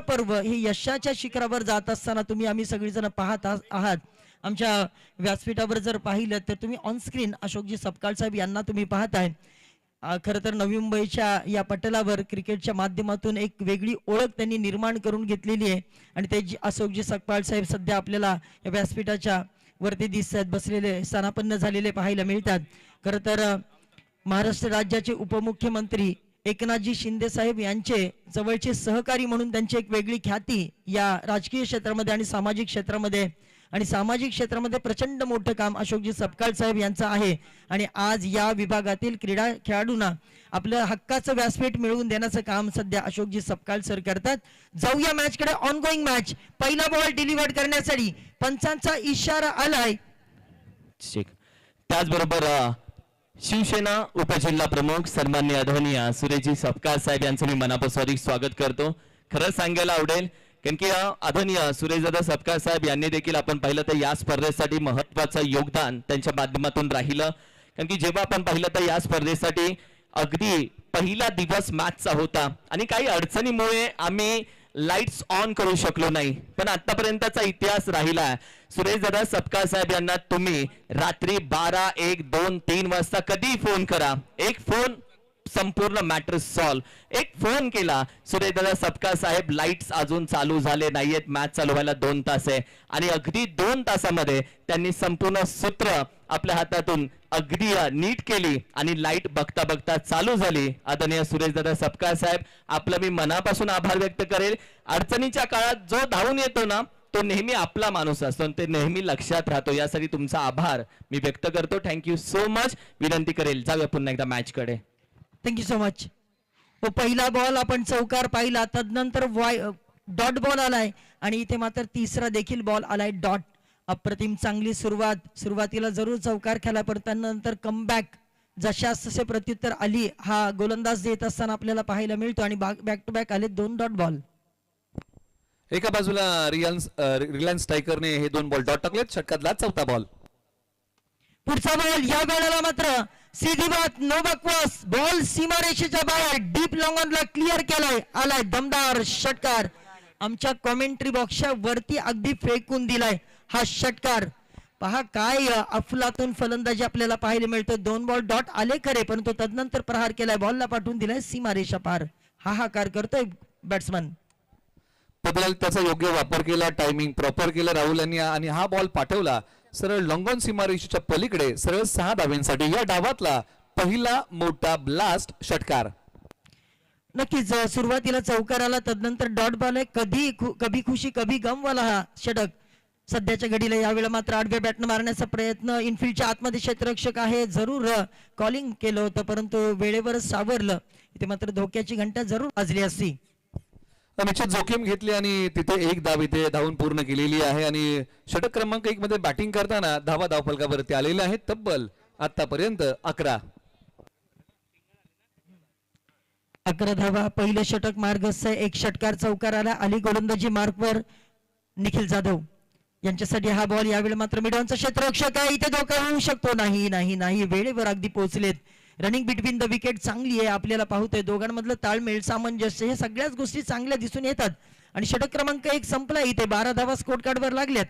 पर्व हे यशाच्या शिखरावर जात असताना तुम्ही आम्ही सगळेजण पाहत आहात. आमच्या व्यासपीठावर जर पाहिलं तर तुम्ही ऑन स्क्रीन अशोकजी सपकाळ साहेब यांना तुम्ही पाहताय. खरं तर नवी मुंबईच्या या पटलावर क्रिकेटच्या माध्यमातून एक वेगळी ओळख त्यांनी निर्माण करून घेतलेली आहे आणि ते अशोकजी सपकाळ साहेब सध्या आपल्याला या व्यासपीठाच्या वरती दिसतात बसलेले स्थानापन्न झालेले पाहायला मिळतात. खरं तर महाराष्ट्र राज्याचे उपमुख्यमंत्री एकनाथजी शिंदे साहेब यांचे जवळचे सहकारी म्हणून त्यांची एक वेगळी ख्याती या राजकीय क्षेत्रामध्ये आणि सामाजिक क्षेत्रामध्ये प्रचंड मोठं काम अशोकजी सपकाळ साहेब यांचं आहे. आणि आज या विभागातील क्रीडा खेळाडूंना आपलं हक्काचं व्यासपीठ मिळवून देण्याचं काम सध्या अशोकजी सपकाळ सर करतात. जाऊया मॅचकडे. Ongoing match. पहिला बॉल डिलिव्हर्ड करण्यासाठी पंचांचा इशारा आलाय. त्याचबरोबर शिवसेना उपजिल्हा प्रमुख सन्माननीय आदरणीय सुरेशजी सपकाळ साहेब यांचं मी मनापासून स्वागत करतो. खरंच सांगायला आवडेल कारण की आदरणीय सुरेशदादा सपकाळ साहेब यांनी देखील आपण पाहिलं तर या स्पर्धेसाठी महत्त्वाचं योगदान त्यांच्या माध्यमातून राहिलं. कारण की जेव्हा आपण पाहिलं तर या स्पर्धेसाठी अगदी पहिला दिवस मॅचचा होता आणि काही अडचणीमुळे आम्ही लाईट्स ऑन करू शकलो नाही, पण आतापर्यंतचा इतिहास राहिला. सुरेशदादा सपकाळ साहेब यांना तुम्ही रात्री 12, 1, 2, 3 वाजता कधी फोन करा, एक फोन संपूर्ण मॅटर सॉल्व. एक फोन केला, सुरेशदादा सपकाळ साहेब लाईट्स अजून चालू झाले नाहीयेत, मॅच चालू व्हायला 2 तास आहे आणि अगदी 2 तासामध्ये त्यांनी संपूर्ण सूत्र आपल्या हातातून अगदी नीट केली आणि लाईट बघता बघता चालू झाली. आदरणीय सुरेशदादा सपकाळ साहेब आपलं मी मनापासून आभार व्यक्त करेल. अडचणीच्या काळात जो धावून येतो ना तो नेहमी आपला माणूस असतो, ते नेहमी लक्षात राहतो. यासाठी तुमचा आभार मी व्यक्त करतो. Thank you so much. विनंती करेल जाऊया पुन्हा एकदा मॅच कडे. Thank you so much. तो पहिला बॉल आपण चौकार पाहिला, तदनंतर डॉट बॉल आलाय आणि इथे मात्र तिसरा देखील बॉल आलाय डॉट. अप्रतिम चांगली सुरुवातीला जरूर चौकार खेळला, पण त्यानंतर कमबॅक जशास तसे प्रत्युत्तर आली हा गोलंदाज देत असताना आपल्याला पाहायला मिळतो आणि बॅक टू बॅक आले 2 डॉट बॉल. एका बाजूला रिलायन्स टायगरने हे 2 बॉल डॉट टाकलेत. षटकातला चौथा बॉल. पुढचा बॉल या वेळेला मात्र सीधी बात नो बकवास. बॉल सीमारेषेच्या बाहेर डीप लॉंग ऑनला क्लिअर केलाय. आलाय दमदार षटकार. आमच्या कॉमेंट्री बॉक्सच्या वरती अगदी फेकून दिलाय हा षटकार. पहा काय अफलातून फलंदाजी आपल्याला पाहायला मिळतं. 2 बॉल डॉट आले खरे, परंतु तदनंतर प्रहार केलाय, बॉलला पाठवून दिलाय सीमारेषा पार. हाहाकार करतोय बॅट्समन. त्याचा योग्य वापर केला, टायमिंग प्रॉपर केलं राहुल यांनी आणि हा बॉल पाठवला सरळ लॉंगॉन सीमारेषेच्या पलीकडे सरळ 6 धाव्यांसाठी. या डावातला पहिला मोठा ब्लास्ट षटकार. नक्कीच सुरुवातीला चौकाराला, तदनंतर डॉट बॉल आहे. कभी खुशी कभी गम वाला हा षटक सध्याच्या घडीला. यावेळेला मात्र आडव्या बॅटनं मारण्याचा प्रयत्न. इनफिल्डच्या आतमध्ये क्षेत्ररक्षक आहे, जरूर कॉलिंग केलं होतं परंतु वेळेवरच सावरलं. इथे मात्र धोक्याची घंटा जरूर वाजली असती. निश्चित जोखीम घेतली आणि तिथे 1 धाव इथे धावून पूर्ण केलेली आहे आणि षटक क्रमांक 1 मध्ये बॅटिंग करताना धावफलकावरती आलेले आहेत तब्बल आतापर्यंत 11. 11 धावा. पहिलं षटक मार्गस्थ. 1 षटकार चौकार आला. आली गोलंदाजी मार्कवर निखिल जाधव यांच्यासाठी हा बॉल. यावेळी मात्र मिडॉनचा क्षेत्ररक्षक आहे, इथे धोका होऊ शकतो. नाही वेळेवर अगदी पोहोचलेत. रनिंग बिटवीन द विकेट चांगली आहे, आपल्याला पाहतोय दोघांमधलं ताळमेळ, सामंजस्य हे सगळ्याच गोष्टी चांगल्या दिसून येतात. आणि षटक क्रमांक 1 संपला. इथे 12 धावा स्कोर कार्डवर लागल्यात.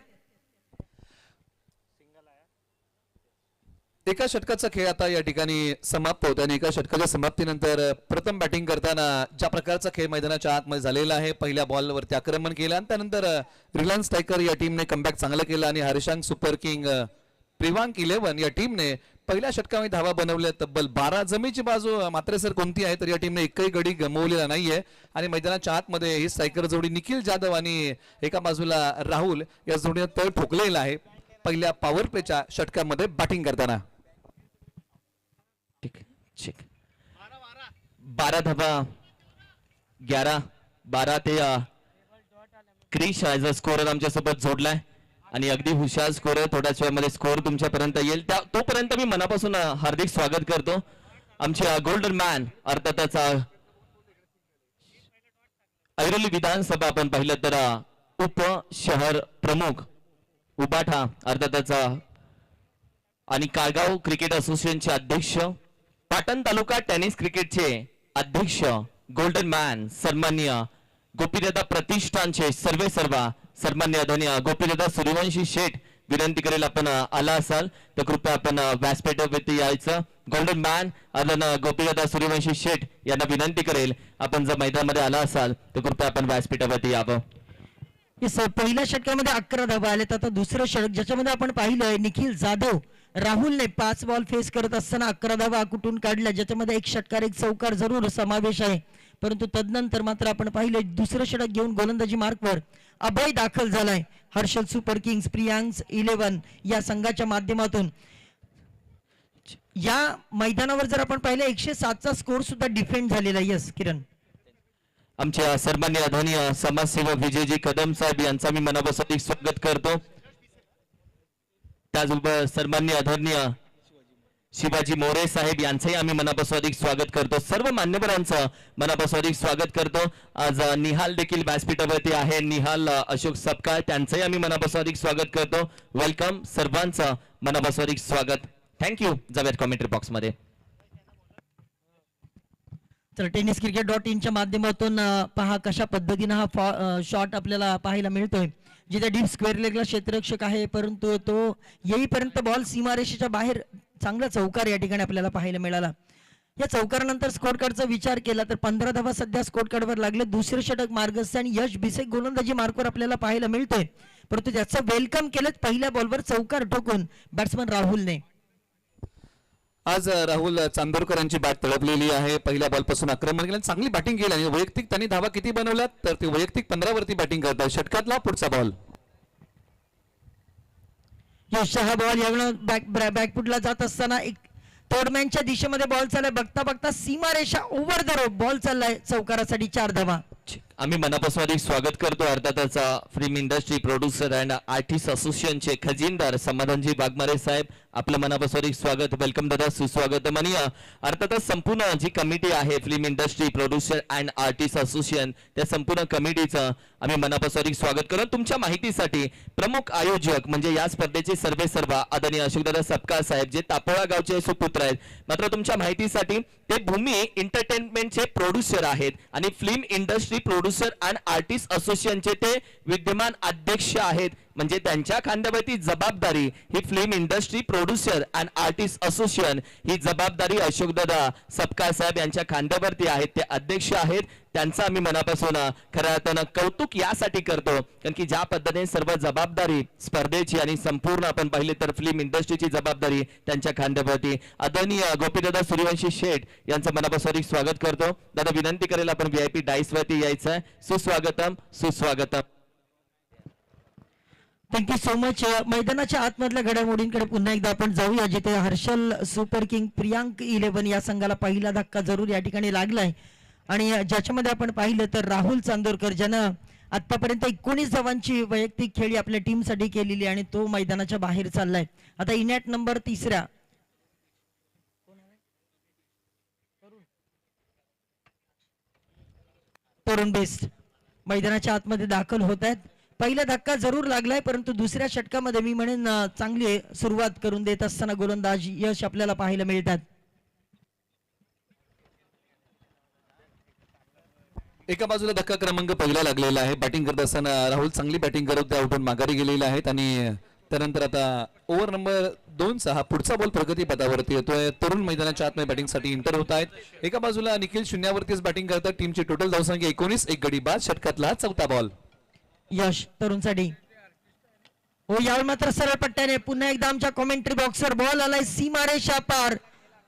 एका षटकाचा खेळ आता या ठिकाणी समाप्त होतो आणि एका षटकाच्या समाप्तीनंतर प्रथम बॅटिंग करताना ज्या प्रकारचा खेळ मैदानाच्या आतमध्ये झालेला आहे, पहिल्या बॉलवरती आक्रमण केलं आणि त्यानंतर रिलायन्स टायगर या टीमने कमबॅक चांगलं केलं आणि हरिशांग सुपर किंग प्रिवांक 11 या टीमने पहिल्या षटकामध्ये धावा बनवल्या तब्बल 12. जमेची बाजू मात्र सर कोणती आहे तर या टीमने एकही गडी गमावलेला नाहीये आणि मैदानाच्या आतमध्ये ही स्ट्रायकर जोडी निखिल जाधव आणि एका बाजूला राहुल या जोडीने तळ ठोकलेला आहे पहिल्या पॉवर प्लेच्या षटकामध्ये बॅटिंग करताना. 12 धावा 11-12 ते क्रिश ॲज अ स्कोरर आमच्यासोबत जोडलाय आणि अगदी हुशार स्कोरर. थोड्याच वेळामध्ये स्कोर तुमच्यापर्यंत येईल, तोपर्यंत मी मनापासून हार्दिक स्वागत करतो आमचे गोल्डन मॅन अर्थातच ऐरोली विधानसभा आपण पाहिलं तर उप शहर प्रमुख उबाठा अर्थातच आणि काळगाव क्रिकेट असोसिएशनचे अध्यक्ष, पाटण तालुका टेनिस क्रिकेटचे अध्यक्ष, गोल्डन मॅन सन्माननीय गोपीदादा प्रतिष्ठानचे सर्वे सर्वा सन्मान्य आदरणीय गोपीदादा सूर्यवंशी शेठ विनंती करेल आपण आला असाल तर कृपया आपण व्यासपीठावरती यायचं. गोल्डन मॅन आदरणीय गोपीदादा सूर्यवंशी शेठ यांना विनंती करेल आपण जर मैदानामध्ये आला असाल तर कृपया आपण व्यासपीठावरती यावं. पहिल्या षटकामध्ये 11 धावा आलेत. आता दुसरं षटक ज्याच्यामध्ये आपण पाहिलंय निखिल जाधव राहुलने 5 बॉल फेस करत असताना 11 धावा कुठून काढल्या, ज्याच्यामध्ये एक षटकार एक चौकार जरूर समावेश आहे. परंतु तदनंतर मात्र आपण पाहिले दुसरं षटक घेऊन गोलंदाजी मार्कवर अभय दाखल झालाय. हर्षल सुपर किंग्स प्रियांक्स 11 या संघाच्या माध्यमातून या मैदानावर जर आपण पाहिलं 107चा स्कोर सुद्धा डिफेंड झालेला आहे. यस किरण. आमच्या सन्मान्य आदरणीय समाजसेवक विजयजी कदम साहेब यांचा मी मनापासून स्वागत करतो. त्याचबरोबर सन्मान्य आदरणीय शिवाजी मोरे साहेब यांचंही आम्ही मनापासून स्वागत करतो. सर्व मान्यवरांचं मनापासून स्वागत करतो. आज निहाल देखील व्यासपीठावरती आहे. निहाल अशोक सपकाळ त्यांचंही आम्ही मनापासून स्वागत करतो. वेलकम सर्वांचं मनापासून स्वागत. थँक्यू. जाऊयात कॉमेंट्री बॉक्स मध्ये. तर टेनिस क्रिकेट .in च्या माध्यमातून पहा कशा पद्धतीनं हा शॉट आपल्याला पाहायला मिळतोय, जिथे डीप स्क्वेअर लेगला क्षेत्ररक्षक आहे परंतु तो येईपर्यंत बॉल सीमारेषेच्या बाहेर चांगला चौकार या ठिकाणी आपल्याला पाहायला मिळाला. या चौकारानंतर स्कोर कार्डचा विचार केला तर 15 धावा सध्या स्कोर कार्डवर लागले. दुसरे षटक मार्गस्थ आणि यश भिसे गोलंदाजी मार्कवर आपल्याला पाहायला मिळतोय, परंतु त्याचं वेलकम केलं पहिल्या बॉलवर चौकार ठोकून बॅट्समन राहुलने. आज राहुल चांदोरकरांची बॅट तडपलेली आहे. पहिल्या बॉल पासून आक्रमण केलं, चांगली बॅटिंग केली आणि वैयक्तिक त्यांनी धावा किती बनवल्यात तर ते वैयक्तिक 15 वरती बॅटिंग करतात. षटकातला पुढचा बॉल यश हा बॉल यावेळेला बॅकफुटला जात असताना एक तोडमॅनच्या दिशेमध्ये बॉल चाललाय. बघता बघता सीमारेषा ओव्हर द रोप बॉल चाललाय चौकारासाठी 4 धावा. आम्ही मनापासून स्वागत करतो अर्थातच film industry producer and artist असोसिएशनचे खजिनदार समाधानजी वाघमारे साहेब. आपलं मनापासून स्वागत. वेलकम दादा, सुस्वागत. आणि अर्थातच संपूर्ण जी कमिटी आहे film industry producer and artist association त्या संपूर्ण कमिटीचं आम्ही मनापासून स्वागत करतो. तुमच्या माहितीसाठी प्रमुख आयोजक म्हणजे या स्पर्धेचे सर्वे सर्वा आदरणीय अशोकदादा सपकाळ साहेब जे तापोळा गावचे सुपुत्र आहेत. मात्र तुमच्या माहितीसाठी ते भूमी एंटरटेनमेंटचे प्रोड्युसर आहेत आणि film industry producer and artist असोसिएशनचे ते विद्यमान अध्यक्ष आहेत. म्हणजे त्यांच्या खांद्यावरती जबाबदारी ही film industry producer and artist association ही जबाबदारी अशोकदादा सपकाळ साहेब यांच्या खांद्यावरती आहेत. ते अध्यक्ष आहेत. त्यांचं आम्ही मनापासून खऱ्या अर्थानं कौतुक यासाठी करतो कारण की ज्या पद्धतीने सर्व जबाबदारी स्पर्धेची आणि संपूर्ण आपण पाहिले तर फिल्म इंडस्ट्रीची जबाबदारी त्यांच्या खांद्यावरती. आदरणीय गोपीदादा सूर्यवंशी शेठ यांचं मनापासून स्वागत करतो. दादा विनंती करेल आपण VIP डाईस वरती यायचं आहे. सुस्वागतम सुस्वागतम. Thank you so much. मैदानाच्या आतमधल्या घडामोडींकडे पुन्हा एकदा आपण जाऊया, जिथे हर्षल सुपर किंग प्रियांक 11 या संघाला पहिला धक्का जरूर या ठिकाणी लागलाय आणि ज्याच्यामध्ये आपण पाहिलं तर राहुल चांदोरकर ज्यानं आतापर्यंत 19 धावांची वैयक्तिक खेळी आपल्या टीमसाठी केलेली आणि तो मैदानाच्या बाहेर चाललाय. आता इनॅट नंबर 3 तरुण बेस्ट मैदानाच्या आतमध्ये दाखल होत आहेत. पहिला धक्का जरूर लागलाय परंतु दुसऱ्या षटकामध्ये मी म्हणेन चांगली सुरुवात करून देत असताना गोलंदाज यश आपल्याला पाहायला मिळतात. एका बाजूला धक्का क्रमांक पहिला लागलेला आहे. बॅटिंग करत असताना राहुल चांगली बॅटिंग करत त्या उठून माघारी गेलेले आहेत आणि त्यानंतर आता ओव्हर नंबर 2 हा पुढचा बॉल प्रगती पथावरती येतोय. तरुण मैदानाच्या आतमध्ये बॅटिंगसाठी इंटर होत आहेत. एका बाजूला निखिल शून्यावरतीच बॅटिंग करतात. टीमची टोटल धावसंख्या 19, एक गडी बाद. षटकातला चौथा बॉल यश तरुणसाठी. हो यावेळी मात्र सरळ पट्ट्याने पुन्हा एकदा आमच्या कॉमेंट्री बॉक्सवर बॉल आलाय सीमारेषा पार.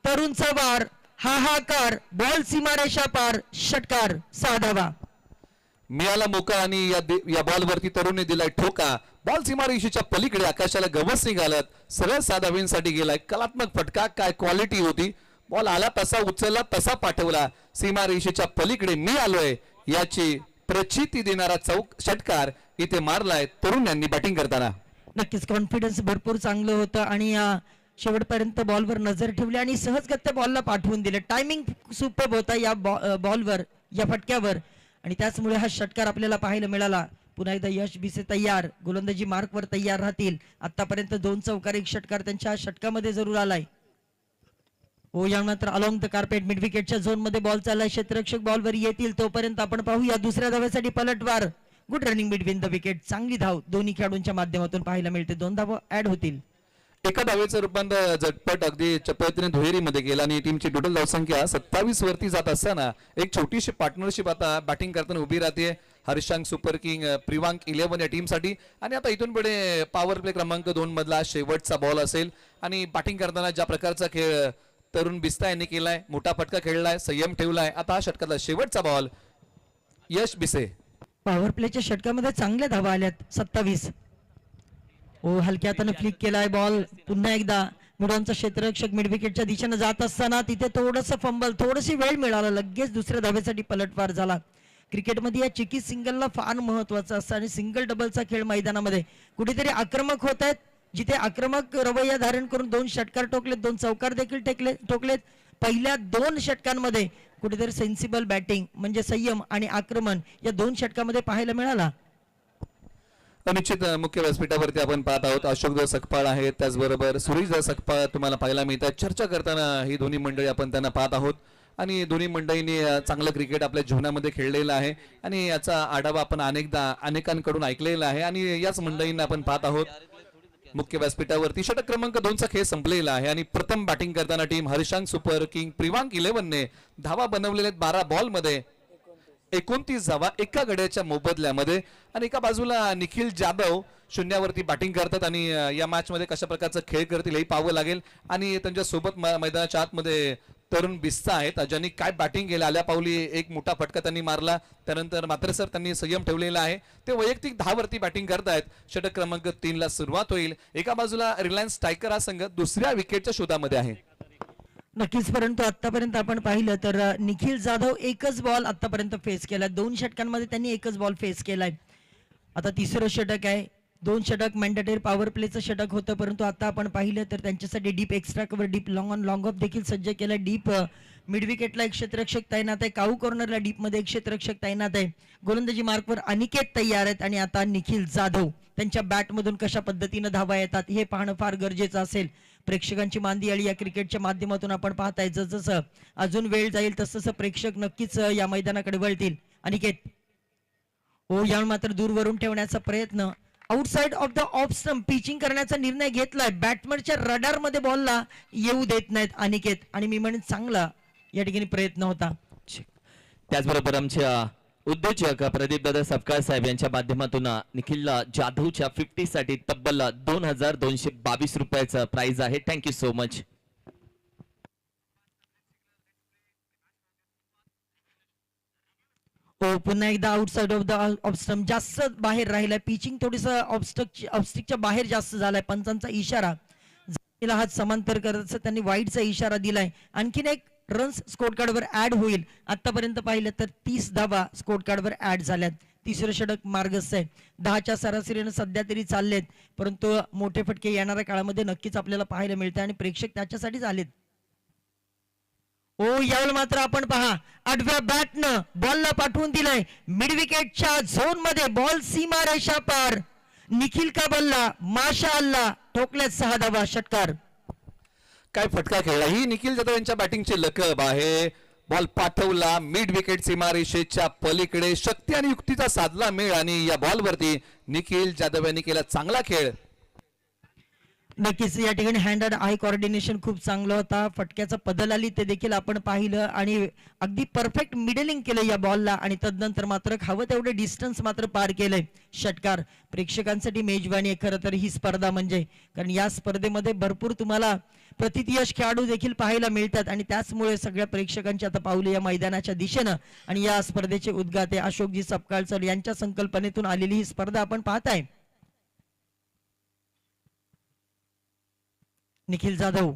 तरुणचा वार हाहाकार बॉल सीमारेषा पार. षटकार 6 धावा. मिळाला मोका आणि या बॉल वरती तरुणने दिलाय ठोका. बॉल सीमारेषेच्या पलीकडे आकाशाला गवस निघालत सरळ 6 धावांसाठी गेलाय. कलात्मक फटका, काय क्वालिटी होती. बॉल आला तसा उचलला तसा पाठवला. सीमारेषेच्या पलीकडे मी आलोय याची प्रचिती देणारा षटकार इथे मारलाय तरुण यांनी बॅटिंग करताना. नक्कीच कॉन्फिडन्स भरपूर चांगलं होतं आणि शेवटपर्यंत बॉलवर नजर ठेवली आणि सहजगत्या बॉलला पाठवून दिले. टायमिंग सुपर्ब होता या बॉलवर या फटक्यावर आणि त्याचमुळे हा षटकार आपल्याला पाहायला मिळाला. पुन्हा एकदा यश भिसे तयार, गोलंदाजी मार्कवर तयार राहतील. आतापर्यंत 2 चौकार 1 षटकार त्यांच्या षटकामध्ये जरूर आलाय. या मात्र अलॉंग द कार्पेट मिड विकेटच्या झोन मध्ये बॉल चाललाय. क्षेत्ररक्षक बॉलवर येतील तोपर्यंत आपण पाहूया दुसऱ्या धावेसाठी पलटवार. Good running between the wicket. चांगली धाव दोन्ही खेळाडूंच्या माध्यमातून पाहायला मिळते. 2 धावा ऍड होतील. एका धावेचं रूपांतर झटपट अगदी चपळतेने दुहेरीमध्ये केलं आणि टीमची टोटल धावसंख्या 27 वरती जात असताना एक छोटीशी पार्टनरशिप आता बॅटिंग करताना उभी राहते. हर्षांग सुपर किंग प्रिवांक 11 या टीमसाठी. आणि आता इथून पुढे पॉवर प्ले क्रमांक 2 मधला शेवटचा बॉल असेल आणि बॅटिंग करताना ज्या प्रकारचा खेळ तरुण बिस्ता यांनी केलाय, मोठा फटका खेळलाय, संयम ठेवलाय. आता हा षटकातला शेवटचा बॉल. यश बिसे. पॉवर प्लेच्या षटकामध्ये चांगल्या धावा आल्यात. 27. हलक्या हाताने फ्लिक केलाय बॉल. पुन्हा एकदा मिडॉनचा क्षेत्ररक्षक मिड विकेटच्या दिशेने जात असताना तिथे थोडस फंबल, थोडीशी वेळ मिळाला, लगेच दुसऱ्या धावेसाठी पलटवार झाला. क्रिकेटमध्ये या चिकी सिंगलला फार महत्वाचं असतं आणि सिंगल डबलचा खेळ मैदानामध्ये कुठेतरी आक्रमक होत आहेत. जिथे आक्रमक रवैया धारण करून 2 षटकार टोकलेत, 2 चौकार देखील टोकलेत. पहिल्या 2 षटकांमध्ये कुठेतरी सेन्सिबल बॅटिंग म्हणजे संयम आणि आक्रमण या 2 षटकामध्ये पाहायला मिळाला. निश्चित मुख्य व्यासपीठावरती आपण पाहत आहोत अशोक सकपाळ आहेत, त्याचबरोबर सुरेश सकपाळ तुम्हाला पाहायला मिळतात. चर्चा करताना ही दोन्ही मंडळी आपण त्यांना पाहत आहोत आणि दोन्ही मंडळींनी चांगलं क्रिकेट आपल्या जीवनामध्ये खेळलेलं आहे आणि याचा आढावा आपण अनेकांकडून ऐकलेला आहे आणि याच मंडळींना आपण पाहत आहोत. मुख्य व्यासपीठावरती षटक क्रमांक 2चा खेळ संपलेला आहे आणि प्रथम बॅटिंग करताना टीम हर्षांग सुपर किंग प्रिवांक 11ने धावा बनवलेल्या 12 बॉल मध्ये 29 धावा एका गड्याच्या मोबदल्यामध्ये. आणि एका बाजूला निखिल जाधव शून्यावरती बॅटिंग करतात आणि या मॅच मध्ये कशा प्रकारचा खेळ करतील हे पाहावं लागेल. आणि त्यांच्या सोबत मैदानाच्या आतमध्ये तरुण बिस्ता आहेत ज्यांनी काय बॅटिंग केलं. आल्या पावली एक मोठा फटका त्यांनी मारला, त्यानंतर मात्र सर त्यांनी संयम ठेवलेला आहे. ते वैयक्तिक 10 वरती बॅटिंग करतायत. षटक क्रमांक 3 ला सुरुवात होईल. एका बाजूला रिलायन्स टायगर हा संघ दुसऱ्या विकेटच्या शोधामध्ये आहे. नक्कीच, परंतु आतापर्यंत आपण पाहिलं तर निखिल जाधव एकच बॉल आतापर्यंत फेस केला. 2 षटकांमध्ये त्यांनी एकच बॉल फेस केलाय. आता तिसरं षटक आहे. 2 षटक मॅन्डेटरी पॉवर प्लेचं षटक होतं, परंतु आता आपण पाहिलं तर त्यांच्यासाठी deep extra cover, deep long of देखील सज्ज केलाय. डीप मिड विकेटला एक क्षेत्ररक्षक तैनात आहे. काऊ कॉर्नरला डीप मध्ये एक क्षेत्ररक्षक तैनात आहे. गोलंदाजी मार्कवर अनिकेत तयार आहेत आणि आता निखिल जाधव त्यांच्या बॅटमधून कशा पद्धतीने धावा येतात हे पाहणं फार गरजेचं असेल. प्रेक्षकांची मांदियाळी या क्रिकेटच्या माध्यमातून आपण पाहताय. जसं अजून वेळ जाईल तसं प्रेक्षक नक्कीच या मैदानाकडे वळतील. अनिकेत यावर मात्र दूरवरून ठेवण्याचा प्रयत्न, outside of the off stump pitching करण्याचा निर्णय घेतलाय. बॅट्समनच्या रडार मध्ये बॉलला येऊ देत नाहीत अनिकेत आणि मी म्हणेन चांगला या ठिकाणी प्रयत्न होता. त्याचबरोबर आमच्या उद्योजक प्रदीप दादा सपकाळ साहेब यांच्या माध्यमातून निखिल जाधवच्या 50 साठी तब्बल 2222 रुपयाचं प्राइज आहे. Thank you so much. पुन्हा एकदा outside of the off stump जास्त बाहेर राहिलाय. पिचिंग थोडस ऑफस्टिकच्या बाहेर जास्त झालाय. पंचांचा इशारा, हात समांतर करत त्यांनी वाईडचा इशारा दिलाय. आणखीन एक रन्स स्कोर कार्डवर ऍड होईल. आतापर्यंत पाहिलं तर 30 धावा स्कोर कार्डवर ऍड झाल्यात. तिसरं षटक मार्गस्थ आहे. 10च्या सरासरीने सध्या तरी चाललेत, परंतु मोठे फटके येणाऱ्या काळामध्ये नक्कीच आपल्याला पाहायला मिळते आणि प्रेक्षक त्याच्यासाठीच आलेत. यावेळी मात्र आपण पहा 8व्या बॅटनं बॉलला पाठवून दिलाय मिड विकेटच्या झोन मध्ये. बॉल सीमा रेषा पार. निखिल का बल्ला, माशा अल्लाह, ठोकल्यात 6 धावा. षटकार. काय फटका खेळला. ही निखिल जाधव यांच्या बॅटिंगची लकब आहे. बॉल पाठवला मिड विकेट सीमारेषेच्या पलीकडे. शक्ती आणि युक्तीचा साधला मेळ आणि या बॉलवरती निखिल जाधव यांनी केला चांगला खेळ. नक्कीच या ठिकाणी हँड अँड आय कोऑर्डिनेशन खूप चांगला होता. फटक्याचा पदल आली ते देखील आपण पाहिलं आणि अगदी परफेक्ट मिडलिंग केलं या बॉलला आणि तदनंतर मात्र हवं तेवढे डिस्टन्स मात्र पार केलंय. षटकार. प्रेक्षकांसाठी मेजवानी आहे खरं तर ही स्पर्धा म्हणजे, कारण या स्पर्धेमध्ये भरपूर तुम्हाला प्रतियश खेळाडू देखील पाहायला मिळतात आणि त्याचमुळे सगळ्या प्रेक्षकांची आता पावले या मैदानाच्या दिशेनं आणि या स्पर्धेचे उद्घाटे अशोकजी सपकाळकर यांच्या संकल्पनेतून आलेली ही स्पर्धा आपण पाहताय. निखिल जाधव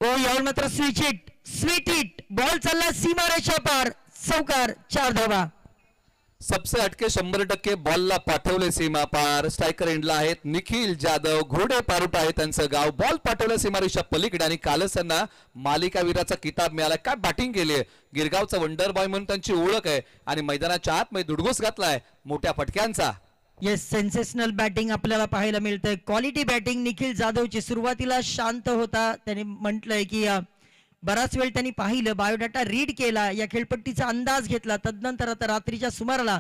यावर मात्र स्वीट हिट. बॉल चालला सीमारेषा पार. चौकार. 4 धावा. सबसे हटके 100% बॉलला पाठवले सीमा पार. स्ट्रायकर एंडला आहेत निखिल जाधव. घोडे पारुट आहे त्यांचं गाव. बॉल पाठवलं सीमारेषा पलीकडे आणि कालच त्यांना मालिकावीराचा किताब मिळाला. काय बॅटिंग केली आहे. गिरगावचा वंडर बॉय म्हणून त्यांची ओळख आहे आणि मैदानाच्या आतमध्ये दुडगोस घातलाय मोठ्या फटक्यांचा. येस, सेन्सेशनल बॅटिंग आपल्याला पाहायला मिळतंय. क्वालिटी बॅटिंग निखिल जाधवची. सुरुवातीला शांत होता, त्याने म्हटलंय की बराच वेळ त्यांनी पाहिलं, बायोडाटा रीड केला, या खेळपट्टीचा अंदाज घेतला. तदनंतर आता रात्रीच्या सुमाराला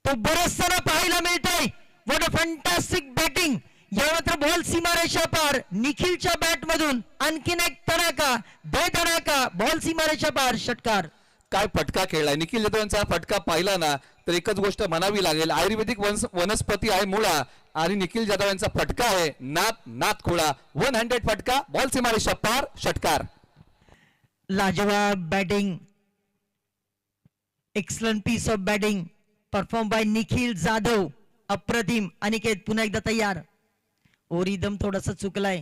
तो बरचसा पाहायला मिळतोय. What a fantastic batting. या मात्र बॉल सीमारेषा पार. निखिलच्या बॅट मधून आणखीन एक तडाखा, बेधडाका, बॉल सीमारेषा पार, षटकार. काय फटका खेळलाय निखिल जाधव यांचा. हा फटका पाहिला ना तर एकच गोष्ट म्हणावी लागेल, आयुर्वेदिक वनस्पती आहे मुळा आणि निखिल जाधव यांचा फटका आहे नात खुळा. 100 फटका, बॉल सीमारेषा पार, षटकार. लाजवाब batting, excellent piece of batting perform by Nikhil Jadhav. अप्रतिम. अनिकेत पुन्हा एकदा तयार. ओरिदम थोडासा चुकलाय,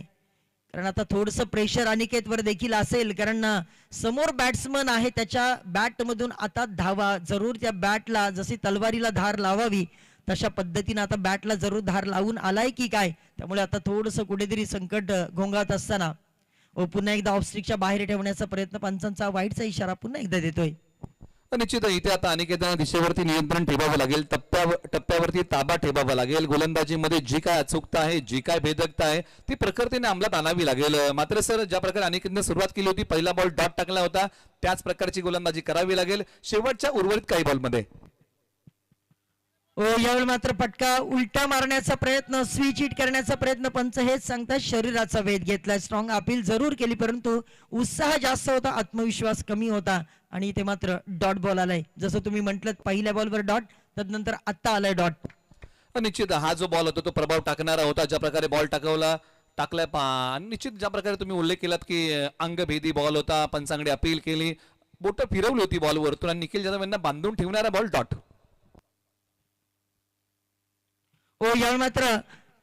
कारण आता थोडस प्रेशर अनिकेत वर देखील असेल, कारण समोर बॅट्समन आहे, त्याच्या बॅट मधून आता धावा. जरूर त्या बॅटला जशी तलवारीला धार लावावी तशा पद्धतीने आता बॅटला जरूर धार लावून आलाय की काय, त्यामुळे आता थोडस कुठेतरी संकट घोंगावत असताना पुन्हा एकदा ऑफस्ट्रिकच्या बाहेर ठेवण्याचा प्रयत्न. पंचांचा वाईटचा इशारा पुन्हा एकदा देतोय. निश्चित इथे आता अनिकेतांना दिशेवरती नियंत्रण ठेवावं लागेल, टप्प्यावरती ताबा ठेवावा लागेल. गोलंदाजीमध्ये जी काय अचूकता आहे, जी काय भेदकता आहे ती प्रखरतेने अंमलात आणावी लागेल. मात्र सर, ज्या प्रकारे अनिकेतने सुरुवात केली होती, पहिला बॉल डॉट टाकला होता, त्याच प्रकारची गोलंदाजी करावी लागेल शेवटच्या उर्वरित काही बॉलमध्ये. यावेळी मात्र फटका उलटा मारण्याचा प्रयत्न, स्विच हिट करण्याचा प्रयत्न. पंच हेच सांगतात, शरीराचा वेध घेतला. स्ट्रॉंग अपील जरूर केली, परंतु उत्साह जास्त होता, आत्मविश्वास कमी होता आणि इथे मात्र डॉट बॉल आलाय. जसं तुम्ही म्हटलं, पहिल्या बॉलवर डॉट, तदनंतर आता आलाय डॉट. निश्चित हा जो बॉल होता तो प्रभाव टाकणारा होता. ज्या प्रकारे बॉल टाकलाय आणि निश्चित ज्या प्रकारे तुम्ही उल्लेख केलात की अंगभेदी बॉल होता, पंचांकडे अपील केली, बोट फिरवली होती बॉलवरतून आणि निखिल जाधव यांना बांधून ठेवणारा बॉल डॉट. यावेळी मात्र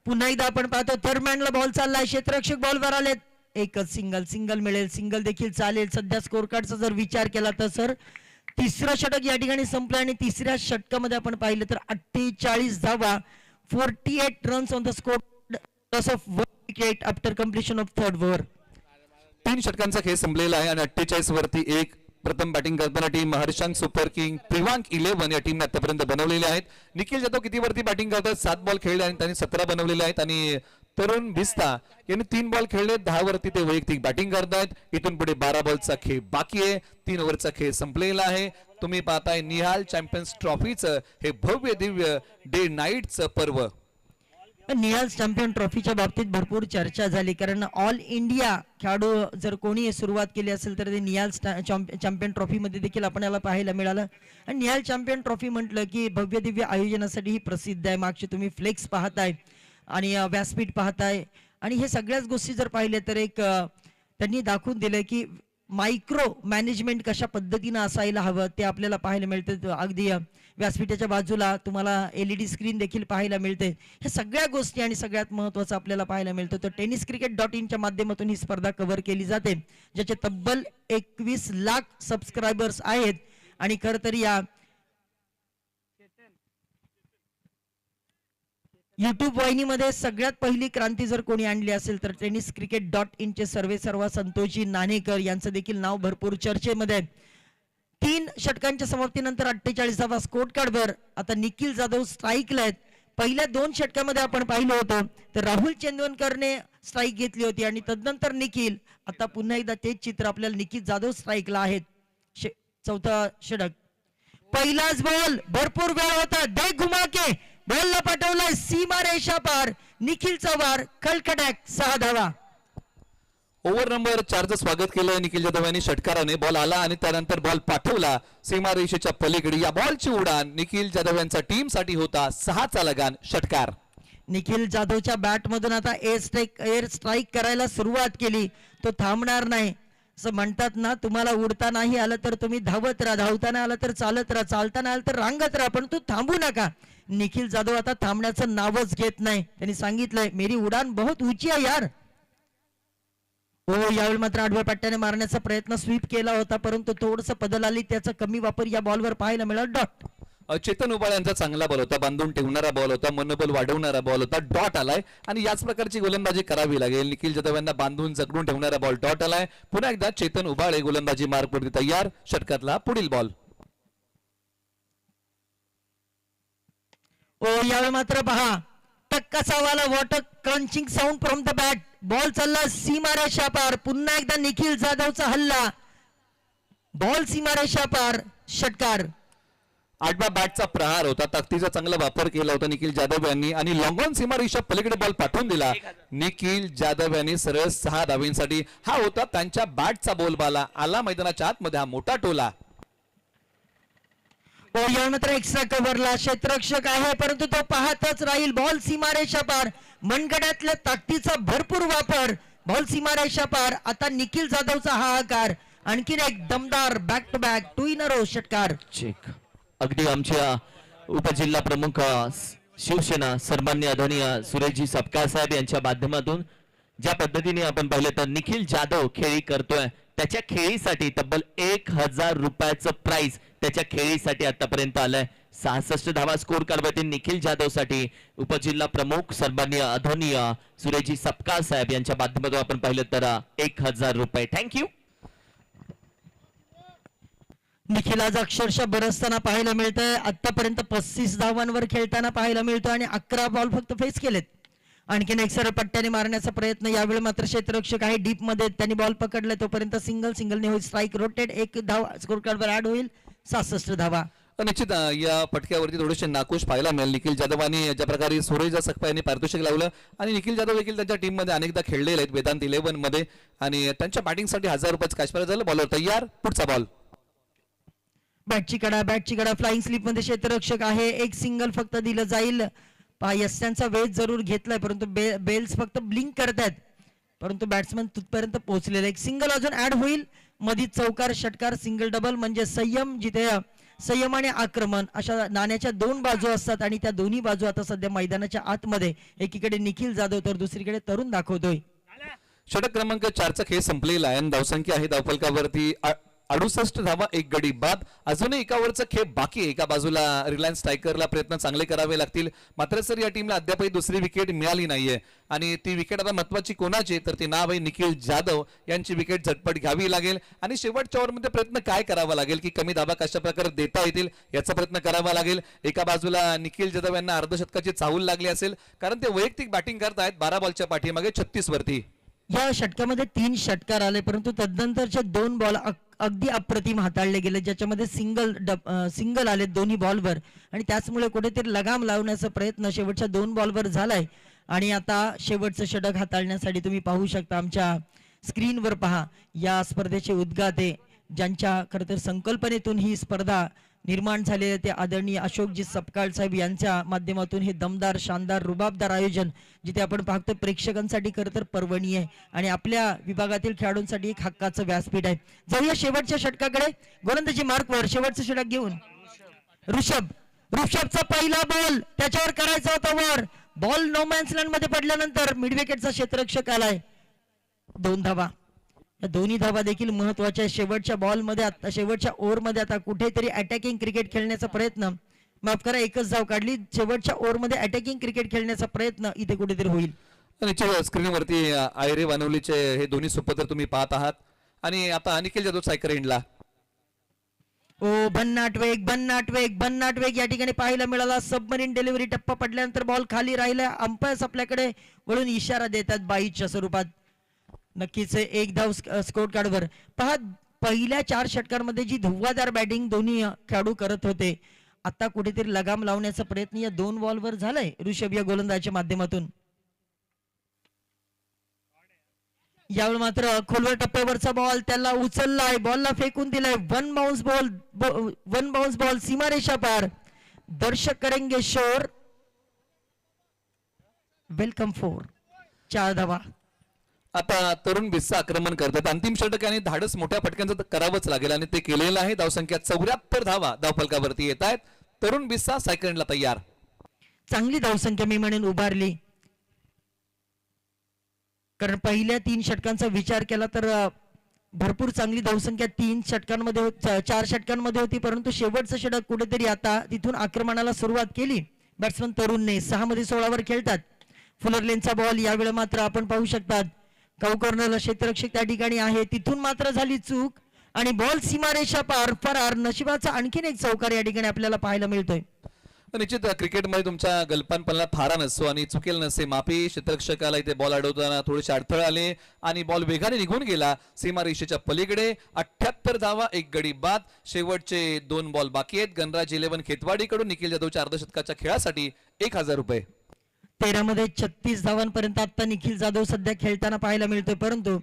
पुन्हा एकदा आपण पाहतो, थर्ड मॅनला बॉल चाललाय, क्षेत्ररक्षक बॉलवर आलेत. एकच सिंगल मिळेल, सिंगल देखील चालेल. सध्या स्कोर कार्डचा जर विचार केला तर सर, तिसरं षटक या ठिकाणी संपलं आणि तिसऱ्या षटकामध्ये आपण पाहिलं तर 48 धावा, 48 runs on the score of 1 wicket after completion of third over. 3 षटकांचा खेळ संपलेला आहे आणि 48 वरती 1. प्रथम बॅटिंग करताना टीम हर्षांक सुपर किंग, प्रिवांक 11 या टीमने आतापर्यंत बनवलेले आहेत. निखिल जाधव किती वरती बॅटिंग करतात? 7 बॉल खेळले आणि त्यांनी 17 बनवलेले आहेत आणि तरुण भिस्ता यांनी 3 बॉल खेळले, 10 वरती ते वैयक्तिक बॅटिंग करतायत. इथून पुढे 12 बॉलचा खेळ बाकी आहे. 3 ओव्हरचा खेळ संपलेला आहे. तुम्ही पाहताय निहाल चॅम्पियन्स ट्रॉफीचं हे भव्य दिव्य डे नाईटचं पर्व. निहाल चॅम्पियन ट्रॉफीच्या बाबतीत भरपूर चर्चा झाली, कारण ऑल इंडिया खेळाडू जर कोणी सुरुवात केली असेल तर ते निहाल चॅम्पियन ट्रॉफी मध्ये देखील आपल्याला पाहायला मिळालं. आणि निहाल चॅम्पियन ट्रॉफी म्हटलं की भव्य दिव्य आयोजनासाठी ही प्रसिद्ध आहे. मागचे तुम्ही फ्लेक्स पाहताय आणि व्यासपीठ पाहताय आणि हे सगळ्याच गोष्टी जर पाहिले तर एक त्यांनी दाखवून दिलं की मायक्रो मॅनेजमेंट कशा पद्धतीनं असायला हवं ते आपल्याला पाहायला मिळतं. अगदी व्यासपीठाच्या बाजूला तुम्हाला LED स्क्रीन देखील पाहायला मिळते. ह्या सगळ्या गोष्टी आणि सगळ्यात महत्त्वाचं आपल्याला पाहायला मिळतं तर tenniscricket.in च्या माध्यमातून ही स्पर्धा कव्हर केली जाते, ज्याचे तब्बल 21 लाख सबस्क्रायबर्स आहेत. आणि खरं तर या YouTube वाहिनीमध्ये सगळ्यात पहिली क्रांती जर कोणी आणली असेल तर tenniscricket.in चे सर्व संतोषजी नाणेकर यांचं देखील नाव भरपूर चर्चेमध्ये आहे. 3 षटकांच्या समाप्तीनंतर 48 धावा स्कोर कार्डवर आता निखिल जाधव स्ट्राईकला आहेत. पहिल्या 2 षटकामध्ये आपण पाहिलं होतं तर राहुल चंदवनकरने स्ट्राईक घेतली होती आणि तदनंतर निखिल. आता पुन्हा एकदा तेच चित्र आपल्याला, निखिल जाधव स्ट्राईकला आहेत. चौथा षटक, पहिलाच बॉल, भरपूर वेळ होता, दे घुमा के बॉलला पाठवलाय सीमा रेषा पार. निखिलचा वार, खलखटाक, 6 धावा. ओव्हर नंबर 4चं स्वागत केलं निखिल जाधव यांनी षटकाराने. बॉल आला आणि त्यानंतर बॉल पाठवला सीमारेषेच्या पलीकडे. या बॉलची उडान निखिल जाधव यांचा टीम साठी होता 6चा लगान, षटकार. निखिल जाधवच्या बॅट मधून आता एअर स्ट्राईक करायला सुरुवात केली. तो थांबणार नाही. असं म्हणतात ना, तुम्हाला उडता नाही आलं तर तुम्ही धावत राहा, धावताना आलं तर चालत राहा, चालताना आलं तर रांगत राहा, पण तू थांबू नका. निखिल जाधव आता थांबण्याचं नावच घेत नाही. त्यांनी सांगितलंय, मेरी उडान बहुत ऊंची आहे यार. यावेळी मात्र आडव्या पट्ट्याने मारण्याचा प्रयत्न स्वीप केला होता, परंतु थोडस बदल आली, त्याचा कमी वापर या बॉलवर पाहायला मिळाला. डॉट. चेतन उबाळे यांचा चांगला बॉल होता, बांधून ठेवणारा बॉल होता, मनोबल वाढवणारा बॉल होता. डॉट आलाय आणि याच प्रकारची गोलंदाजी करावी लागेल. निखिल जाधव यांना बांधून जगडून ठेवणारा बॉल डॉट आलाय. पुन्हा एकदा चेतन उबाळे गोलंदाजी मार्कवरती तयार. षटकातला पुढील बॉल. ओ यावेळी मात्र पहा टक्कासावाला what a crunching sound from the bat. Ball चालला सीमारेषा पार. पुन्हा एकदा निखिल जाधवचा हल्ला. बॉल सीमारेषा पार. षटकार. आठवा बॅटचा प्रहार होता. ताकदीचा चांगला वापर केला होता निखिल जाधव यांनी आणि लॉंग ऑन सीमारेषा पलीकडे बॉल पाठवून दिला. निखिल जाधव यांनी सरळ 6 धावींसाठी. हा होता त्यांच्या बॅटचा बोलबाला. आला मैदानाच्या आतमध्ये हा मोठा टोला. ओ यावेळी मात्र एक्स्ट्रा कव्हरला क्षेत्ररक्षक आहे परंतु तो पाहतच राहील. बॉल सीमारेषा पार. मनगड्यातल्या ताकदीचा भरपूर वापर. बॉल सीमारेषा पार. आता निखिल जाधवचा हाहाकार. आणखीन एक दमदार back to back 2 in a row षटकार. चेक. अगदी आमच्या उपजिल्हा प्रमुख शिवसेना सन्माननीय आदरणीय सुरेशजी सपकाळ साहेब यांच्या माध्यमातून ज्या पद्धतीने आपण पाहिलं तर निखिल जाधव खेळी करतोय. त्याच्या खेळीसाठी तब्बल 1000 रुपयाचं प्राइस त्याच्या खेळीसाठी आतापर्यंत आलंय. 66 धावा स्कोर करवतील निखिल जाधव साठी उपजिल्हा प्रमुख सन्माननीय आदरणीय सुरेशजी सपकाळ साहेब यांच्या माध्यमातून आपण पाहिलं तर 1000 रुपये. थँक्यू. निखिल आज अक्षरशः बरसताना पाहायला मिळतंय. आतापर्यंत 35 धावांवर खेळताना पाहायला मिळतो आणि 11 बॉल फक्त फेस केलेत. आणखीन एक सरळ पट्ट्याने मारण्याचा प्रयत्न. यावेळी मात्र क्षेत्ररक्षक आहे डीप मध्ये. त्यांनी बॉल पकडलाय तोपर्यंत सिंगलने होईल स्ट्राईक. रोटेट 1 धाव स्कोर कार्डवर ऍड होईल. 66 धावा. निश्चित या पटक्यावरती थोडेसे नाखुश पाहायला मिळेल. निखिल जाधवांनी ज्या प्रकारे सुरेश सकपा यांनी पारितोषिक लावलं आणि निखिल जाधव देखील त्यांच्या टीम मध्ये अनेकदा खेळलेले आहेत वेदांत 11 मध्ये आणि त्यांच्या बॅटिंगसाठी 1000 रुपयाचं कॅश प्राइज झालं. बॉलवर तयार. पुढचा बॉल. बॅटची कडा फ्लाइंग स्लिप मध्ये क्षेत्ररक्षक आहे. एक सिंगल फक्त दिलं जाईल. यस्यांचा वेध जरूर घेतलाय परंतु बेल्स फक्त ब्लिंक करतायत परंतु बॅट्समन तिथपर्यंत पोहोचलेले. एक सिंगल अजून ऍड होईल. मधी चौकार षटकार सिंगल डबल म्हणजे संयम. जिथे संयम आणि आक्रमण अशा नाण्याच्या 2 बाजू असतात आणि त्या दोन्ही बाजू आता सध्या मैदानाच्या आतमध्ये. एकीकडे निखिल जाधव तर दुसरीकडे तरुण दाखवतोय. षटक क्रमांक 4चा खेळ संपलेला आहे. धावसंख्या आहे धावफलकावरती 68 धावा 1 गडी बाद. अजूनही एकावरचा खेळ बाकी आहे. एका बाजूला रिलायन्स स्ट्रायकरला प्रयत्न चांगले करावे लागतील. मात्र सर या टीमला अद्यापही दुसरी विकेट मिळाली नाहीये आणि ती विकेट आता महत्वाची कोणाची तर ते नाव आहे निखिल जाधव यांची विकेट झटपट घ्यावी लागेल आणि शेवटच्या ओव्हरमध्ये प्रयत्न काय करावा लागेल की कमी धावा कशा प्रकारे देता येतील याचा प्रयत्न करावा लागेल. एका बाजूला निखिल जाधव यांना अर्धशतकाची चाहूल लागली असेल कारण ते वैयक्तिक बॅटिंग करतायत 12 बॉलच्या पाठीमागे 36 वरती. या षटकामध्ये 3 षटकार आले परंतु तदनंतरचे 2 बॉल अगदी अप्रतिम हाताळले गेले ज्याच्यामध्ये सिंगल आले दोन्ही बॉलवर आणि त्याचमुळे कुठेतरी लगाम लावण्याचा प्रयत्न शेवटच्या 2 बॉलवर झालाय. आणि आता शेवटचं षटक हाताळण्यासाठी तुम्ही पाहू शकता आमच्या स्क्रीनवर पहा या स्पर्धेचे उद्घाते ज्यांच्या खरं तर संकल्पनेतून ही स्पर्धा निर्माण झालेले ते आदरणीय अशोकजी सपकाळ साहेब यांच्या माध्यमातून हे दमदार शानदार रुबाबदार आयोजन जिथे आपण पाहतो प्रेक्षकांसाठी खरं तर पर्वणी आहे आणि आपल्या विभागातील खेळाडूंसाठी एक हक्काचं व्यासपीठ आहे. जाऊया शेवटच्या षटकाकडे. गोलंदाजी मार्कवर शेवटचं षटक घेऊन ऋषभचा पहिला बॉल त्याच्यावर करायचा होता वर. बॉल नो मॅन्स लँड मध्ये पडल्यानंतर मिड विकेटचा क्षेत्ररक्षक आलाय. 2 धावा. या दोन्ही धावा देखील महत्वाच्या. शेवटच्या बॉल मध्ये आता शेवटच्या ओव्हर मध्ये आता कुठेतरी अटॅकिंग क्रिकेट खेळण्याचा प्रयत्न माफ करा एकच धाव काढली. शेवटच्या ओव्हर मध्ये अटॅकिंग क्रिकेट खेळण्याचा प्रयत्न इथे कुठेतरी होईल. स्क्रीनवरती आयरे वानवलीचे हे दोन्ही सुपुत्र तुम्ही पाहत आहात आणि आता निखिल जाधव सायकर एंडला. ओ भन्नाट वेग या ठिकाणी पाहायला मिळाला. सबमरीन डिलिव्हरी टप्पा पडल्यानंतर बॉल खाली राहिला. अंपायर्स आपल्याकडे वळून इशारा देतात बाईच्या स्वरूपात. नक्कीच 1 धाव स्कोर कार्डवर पहा. पहिल्या 4 षटकांमध्ये जी धुव्वादार बॅटिंग दोन्ही खेळाडू करत होते आता कुठेतरी लगाम लावण्याचा प्रयत्न या 2 बॉलवर झालाय ऋषभ या गोलंदाजाच्या माध्यमातून. यावेळी मात्र खोलवर टप्प्यावरचा बॉल त्याला उचललाय. बॉलला फेकून दिलाय. वन बाउन्स बॉल सीमारेषा पार. दर्शक करेंगे शोर. वेलकम 4 धावा. आता तरुण बिस्सा आक्रमण करतात. अंतिम षटक आणि धाडस मोठ्या फटक्यांचं करावंच लागेल आणि ते केलेलं आहे. धावसंख्या 74 धावा धावफलकावरती येत आहेत. तरुण बिस्सा सायकलला तयार. चांगली धावसंख्या मी म्हणेन उभारली कारण पहिल्या 3 षटकांचा विचार केला तर भरपूर चांगली धावसंख्या 4 षटकांमध्ये होती परंतु शेवटचं षटक कुठेतरी आता तिथून आक्रमणाला सुरुवात केली बॅट्समन तरुणने. 6 मध्ये 16 वर खेळतात. फुलर लेनचा बॉल यावेळी मात्र आपण पाहू शकतात काऊ कॉर्नरला क्षेत्ररक्षक त्या ठिकाणी आहे. तिथून मात्र झाली चूक आणि बॉल सीमारेषा पार फरार. नशिबाचा आणखीन एक चौकार या ठिकाणी आपल्याला पाहायला मिळतोय. तर निश्चित क्रिकेटमध्ये तुमच्या गल्पानपणाला फारा नसतो आणि चुकेल नसते माफी. क्षेत्ररक्षकाला इथे बॉल अडवताना थोडेसे अडथळे आले आणि बॉल वेगाने निघून गेला सीमारेषेच्या पलीकडे. 78 धावा, 1 गडी बाद. शेवटचे 2 बॉल बाकी आहेत. गणराज 11 खेतवाडीकडून निखिल जाधवच्या अर्धशतकाच्या खेळासाठी 1000 रुपये. 13 मध्ये 36 धावांपर्यंत आता निखिल जाधव सध्या खेळताना पाहायला मिळतोय, परंतु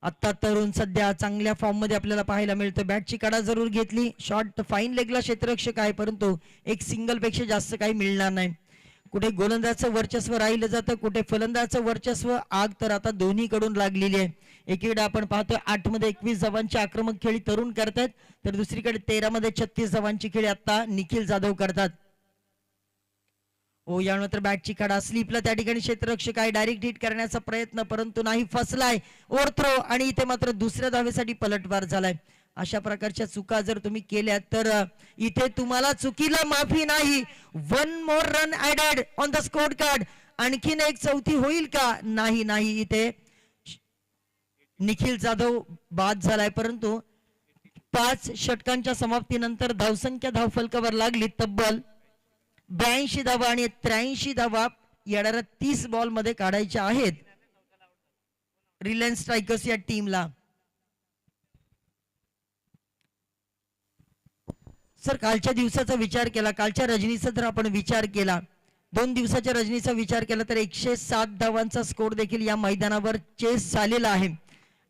आता तरुण सध्या चांगल्या फॉर्म मध्ये आपल्याला पाहायला मिळतं. बॅटची कडा जरूर घेतली, शॉट फाईन लेगला क्षेत्ररक्षक आहे, परंतु एक सिंगल पेक्षा जास्त काही मिळणार नाही. कुठे गोलंदाजाचं वर्चस्व राहिलं जातं, कुठे फलंदाजाचं वर्चस्व. आग तर आता दोन्हीकडून लागलेली आहे. एकीकडे आपण पाहतोय 8 मध्ये 21 धावांची आक्रमक खेळी तरुण करतात, तर दुसरीकडे 13 मध्ये 36 धावांची खेळी आता निखिल जाधव करतात. ओ यानंतर बॅटची कडा स्लिपला त्या ठिकाणी क्षेत्ररक्षक आहे, डायरेक्ट हिट करण्याचा प्रयत्न, परंतु नाही, फसलाय. ओव्हरथ्रो आणि इथे मात्र दुसऱ्या धावेसाठी पलटवार झालाय. अशा प्रकारच्या चुका जर तुम्ही केल्या तर इथे तुम्हाला चुकीला माफी नाही. 1 more run added on the score card. आणखीन एक चौथी होईल का? नाही नाही, इथे निखिल जाधव बाद झालाय, परंतु 5 षटकांच्या समाप्तीनंतर धावसंख्या धावफलकावर लागली तब्बल 82 धावा आणि 83 धावा येणाऱ्या 30 बॉल मध्ये काढायच्या आहेत रिलायन्स स्ट्रायकर्स या टीमला. सर, कालच्या दिवसाचा विचार केला, कालच्या रजनीचा जर आपण विचार केला, 2 दिवसाच्या रजनीचा विचार केला तर 107 धावांचा स्कोर देखील या मैदानावर चेस झालेला आहे.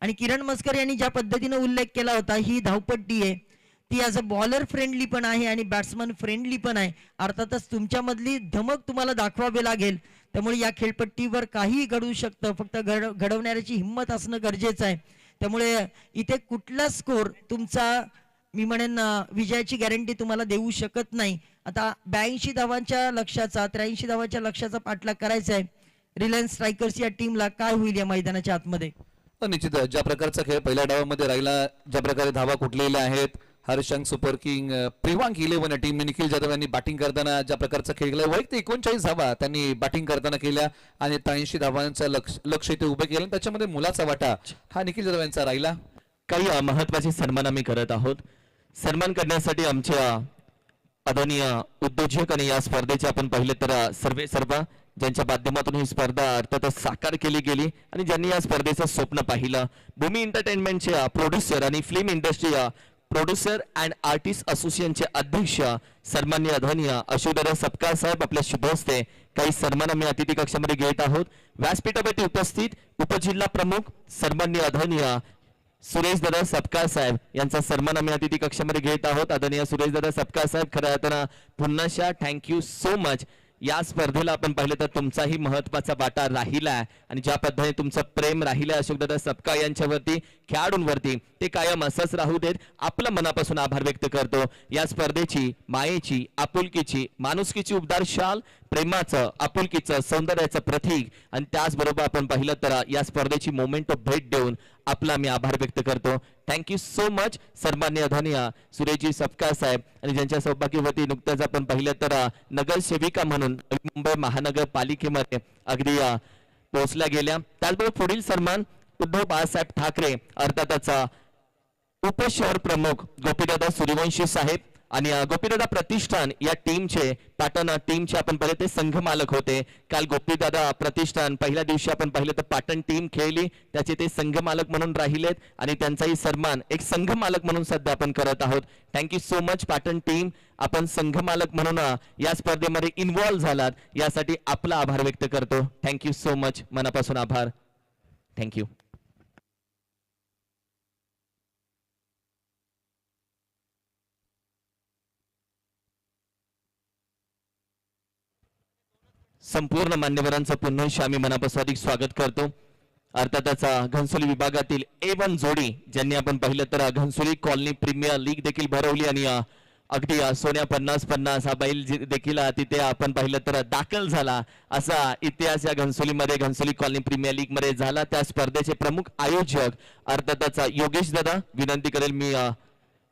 आणि किरण मस्कर यांनी ज्या पद्धतीने उल्लेख केला होता, ही धावपट्टी आहे ती ॲज अ बॉलर फ्रेंडली पण आहे आणि बॅट्समन फ्रेंडली पण आहे. अर्थातच तुमच्यामधली धमक तुम्हाला दाखवावी लागेल, त्यामुळे या खेळपट्टीवर काहीही घडू शकतं, फक्त घडवण्याची हिंमत असणं गरजेचं आहे. त्यामुळे इथे कुठला स्कोर तुमचा, मी म्हणेन, विजयाची गॅरंटी तुम्हाला देऊ शकत नाही. आता 82 धावांच्या लक्ष्याचा, 83 धावांच्या लक्ष्याचा पाठलाग करायचा आहे रिलायन्स स्ट्रायकर्स या टीमला. काय होईल या मैदानाच्या आतमध्ये? निश्चित ज्या प्रकारचा खेळ पहिल्या डावामध्ये राहिला, ज्या प्रकारे धावा कुठलेल्या आहेत, हर्षंग सुपर किंग, प्रिवांक 11 टीमने निखिल जाधव यांनी बॅटिंग करताना ज्या प्रकारचा खेळ केला, वैयक्तिक 39 धावा त्यांनी बॅटिंग करताना केल्या आणि 83 धावांचं लक्ष इथे उभे केलं. त्याच्यामध्ये मुलाचा वाटा हा निखिल जाधव यांचा राहिला. काही महत्वाचे सन्मान आम्ही करत आहोत. सन्मान करण्यासाठी आमच्या आदरणीय उद्योजक आणि या स्पर्धेचे आपण पाहिले तर सर्व ज्यांच्या माध्यमातून ही स्पर्धा अर्थातच साकार केली गेली आणि ज्यांनी या स्पर्धेचं स्वप्न पाहिलं, भूमी एंटरटेनमेंटचे प्रोड्युसर आणि film industry producer and artist असोसिएशनचे अध्यक्ष सन्माननीय आदरणीय अशोकदादा सपकाळ साहेब, आपल्या शुभ हस्ते काही सन्मान आम्ही अतिथी कक्षामध्ये घेत आहोत. व्यासपीठावरती उपस्थित उपजिल्हा प्रमुख सन्माननीय आदरणीय सुरेशदादा सपकाळ साहेब यांचा सन्मान आम्ही अतिथी कक्षामध्ये घेत आहोत. आदरणीय सुरेशदादा सपकाळ साहेब, खरं आता पुन्हा थँक्यू सो मच. या स्पर्धेला आपण पाहिलं तर तुमचाही महत्वाचा वाटा राहिला आहे आणि ज्या पद्धतीने तुमचं प्रेम राहिलं अशोकदादा सपकाळ यांच्यावरती, खेळाडूंवरती, ते कायम असंच राहू देत. आपलं मनापासून आभार व्यक्त करतो. या स्पर्धेची मायेची, आपुलकीची, माणुसकीची उबदार शाल, प्रेमाचं, आपुलकीचं, सौंदर्याचं प्रतीक आणि त्याचबरोबर आपण पाहिलं तर या स्पर्धेची मोमेंटो भेट देऊन आपला मी आभार व्यक्त करतो. थँक्यू सो मच सन्माननीय आदरणीय सुरेशजी सपकाळ साहेब, आणि ज्यांच्या सौभाग्यवती नुकत्याच आपण पाहिलं तर नगरसेविका म्हणून मुंबई महानगरपालिकेमध्ये अगदी पोहोचल्या गेल्या. त्याचबरोबर पुढील सन्मान उद्धव बाळासाहेब ठाकरे अर्थातच उपशहर प्रमुख गोपीदादा सूर्यवंशी साहेब आणि गोपीदादा प्रतिष्ठान या टीमचे पाटण टीमचे आपण पाहिले ते संघ मालक होते. काल गोपीदादा प्रतिष्ठान पहिल्या दिवशी आपण पाहिलं तर पाटण टीम खेळली, त्याचे ते संघ मालक म्हणून राहिलेत आणि त्यांचाही सन्मान एक संघ मालक म्हणून सध्या आपण करत आहोत. Thank you so much Patan team, आपण संघ मालक म्हणून या स्पर्धेमध्ये इन्व्हॉल्व्ह झालात, यासाठी आपला आभार व्यक्त करतो. थँक्यू सो मच, मनापासून आभार. थँक्यू. संपूर्ण मान्यवरांचं पुन्हा आम्ही मनापासून अधिक स्वागत करतो. अर्थातच घनसोली विभागातील A1 जोडी ज्यांनी आपण पाहिलं तर घनसोली कॉलनी प्रीमियर लीग देखील भरवली आणि अगदी सोन्या 50-50 हा बैल देखील तिथे आपण पाहिलं तर दाखल झाला, असा इतिहास या घनसोलीमध्ये घनसोली कॉलनी प्रीमियर लीग मध्ये झाला. त्या स्पर्धेचे प्रमुख आयोजक अर्थातच योगेश दादा, विनंती करेल मी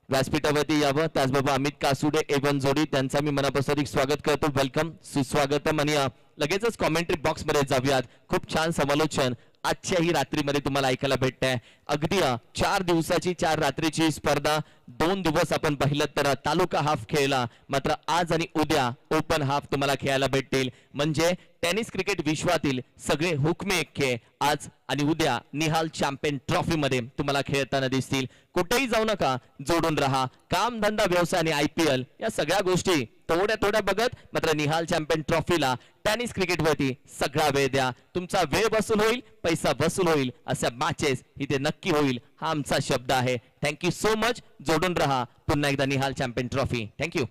व्यासपीठावरती यावं. त्याचबरोबर अमित कासुडे A1 जोडी, त्यांचा मी मनापासून अधिक स्वागत करतो. वेलकम, सुस्वागतम. आणि लगेचच कॉमेंट्री बॉक्स मध्ये जाऊयात. खूप छान समालोचन आजच्याही रात्रीमध्ये तुम्हाला ऐकायला भेटतंय. अगदी 4 दिवसाची 4 रात्रीची स्पर्धा. 2 दिवस आपण पाहिलं तर तालुका हाफ खेळला, मात्र आज आणि उद्या ओपन हाफ तुम्हाला खेळायला भेटतील. म्हणजे टेनिस क्रिकेट विश्वातील सगळे हुकमे एक्के आज आणि उद्या निहाल चॅम्पियन ट्रॉफी मध्ये तुम्हाला खेळताना दिसतील. कुठेही जाऊ नका, जोडून राहा. काम धंदा व्यवसाय आणि IPL या सगळ्या गोष्टी थोड्या थोड्या बघत मात्र निहाल चॅम्पियन ट्रॉफीला टेनिस क्रिकेट वरती सगळा वेळ द्या. तुमचा वेळ वसूल होईल, पैसा वसूल होईल, अशा मॅचेस इथे नक्की होईल, हा आमचा शब्द आहे. Thank you so much. जोडून राहा. पुन्हा एकदा निहाल चॅम्पियन ट्रॉफी. थँक्यू.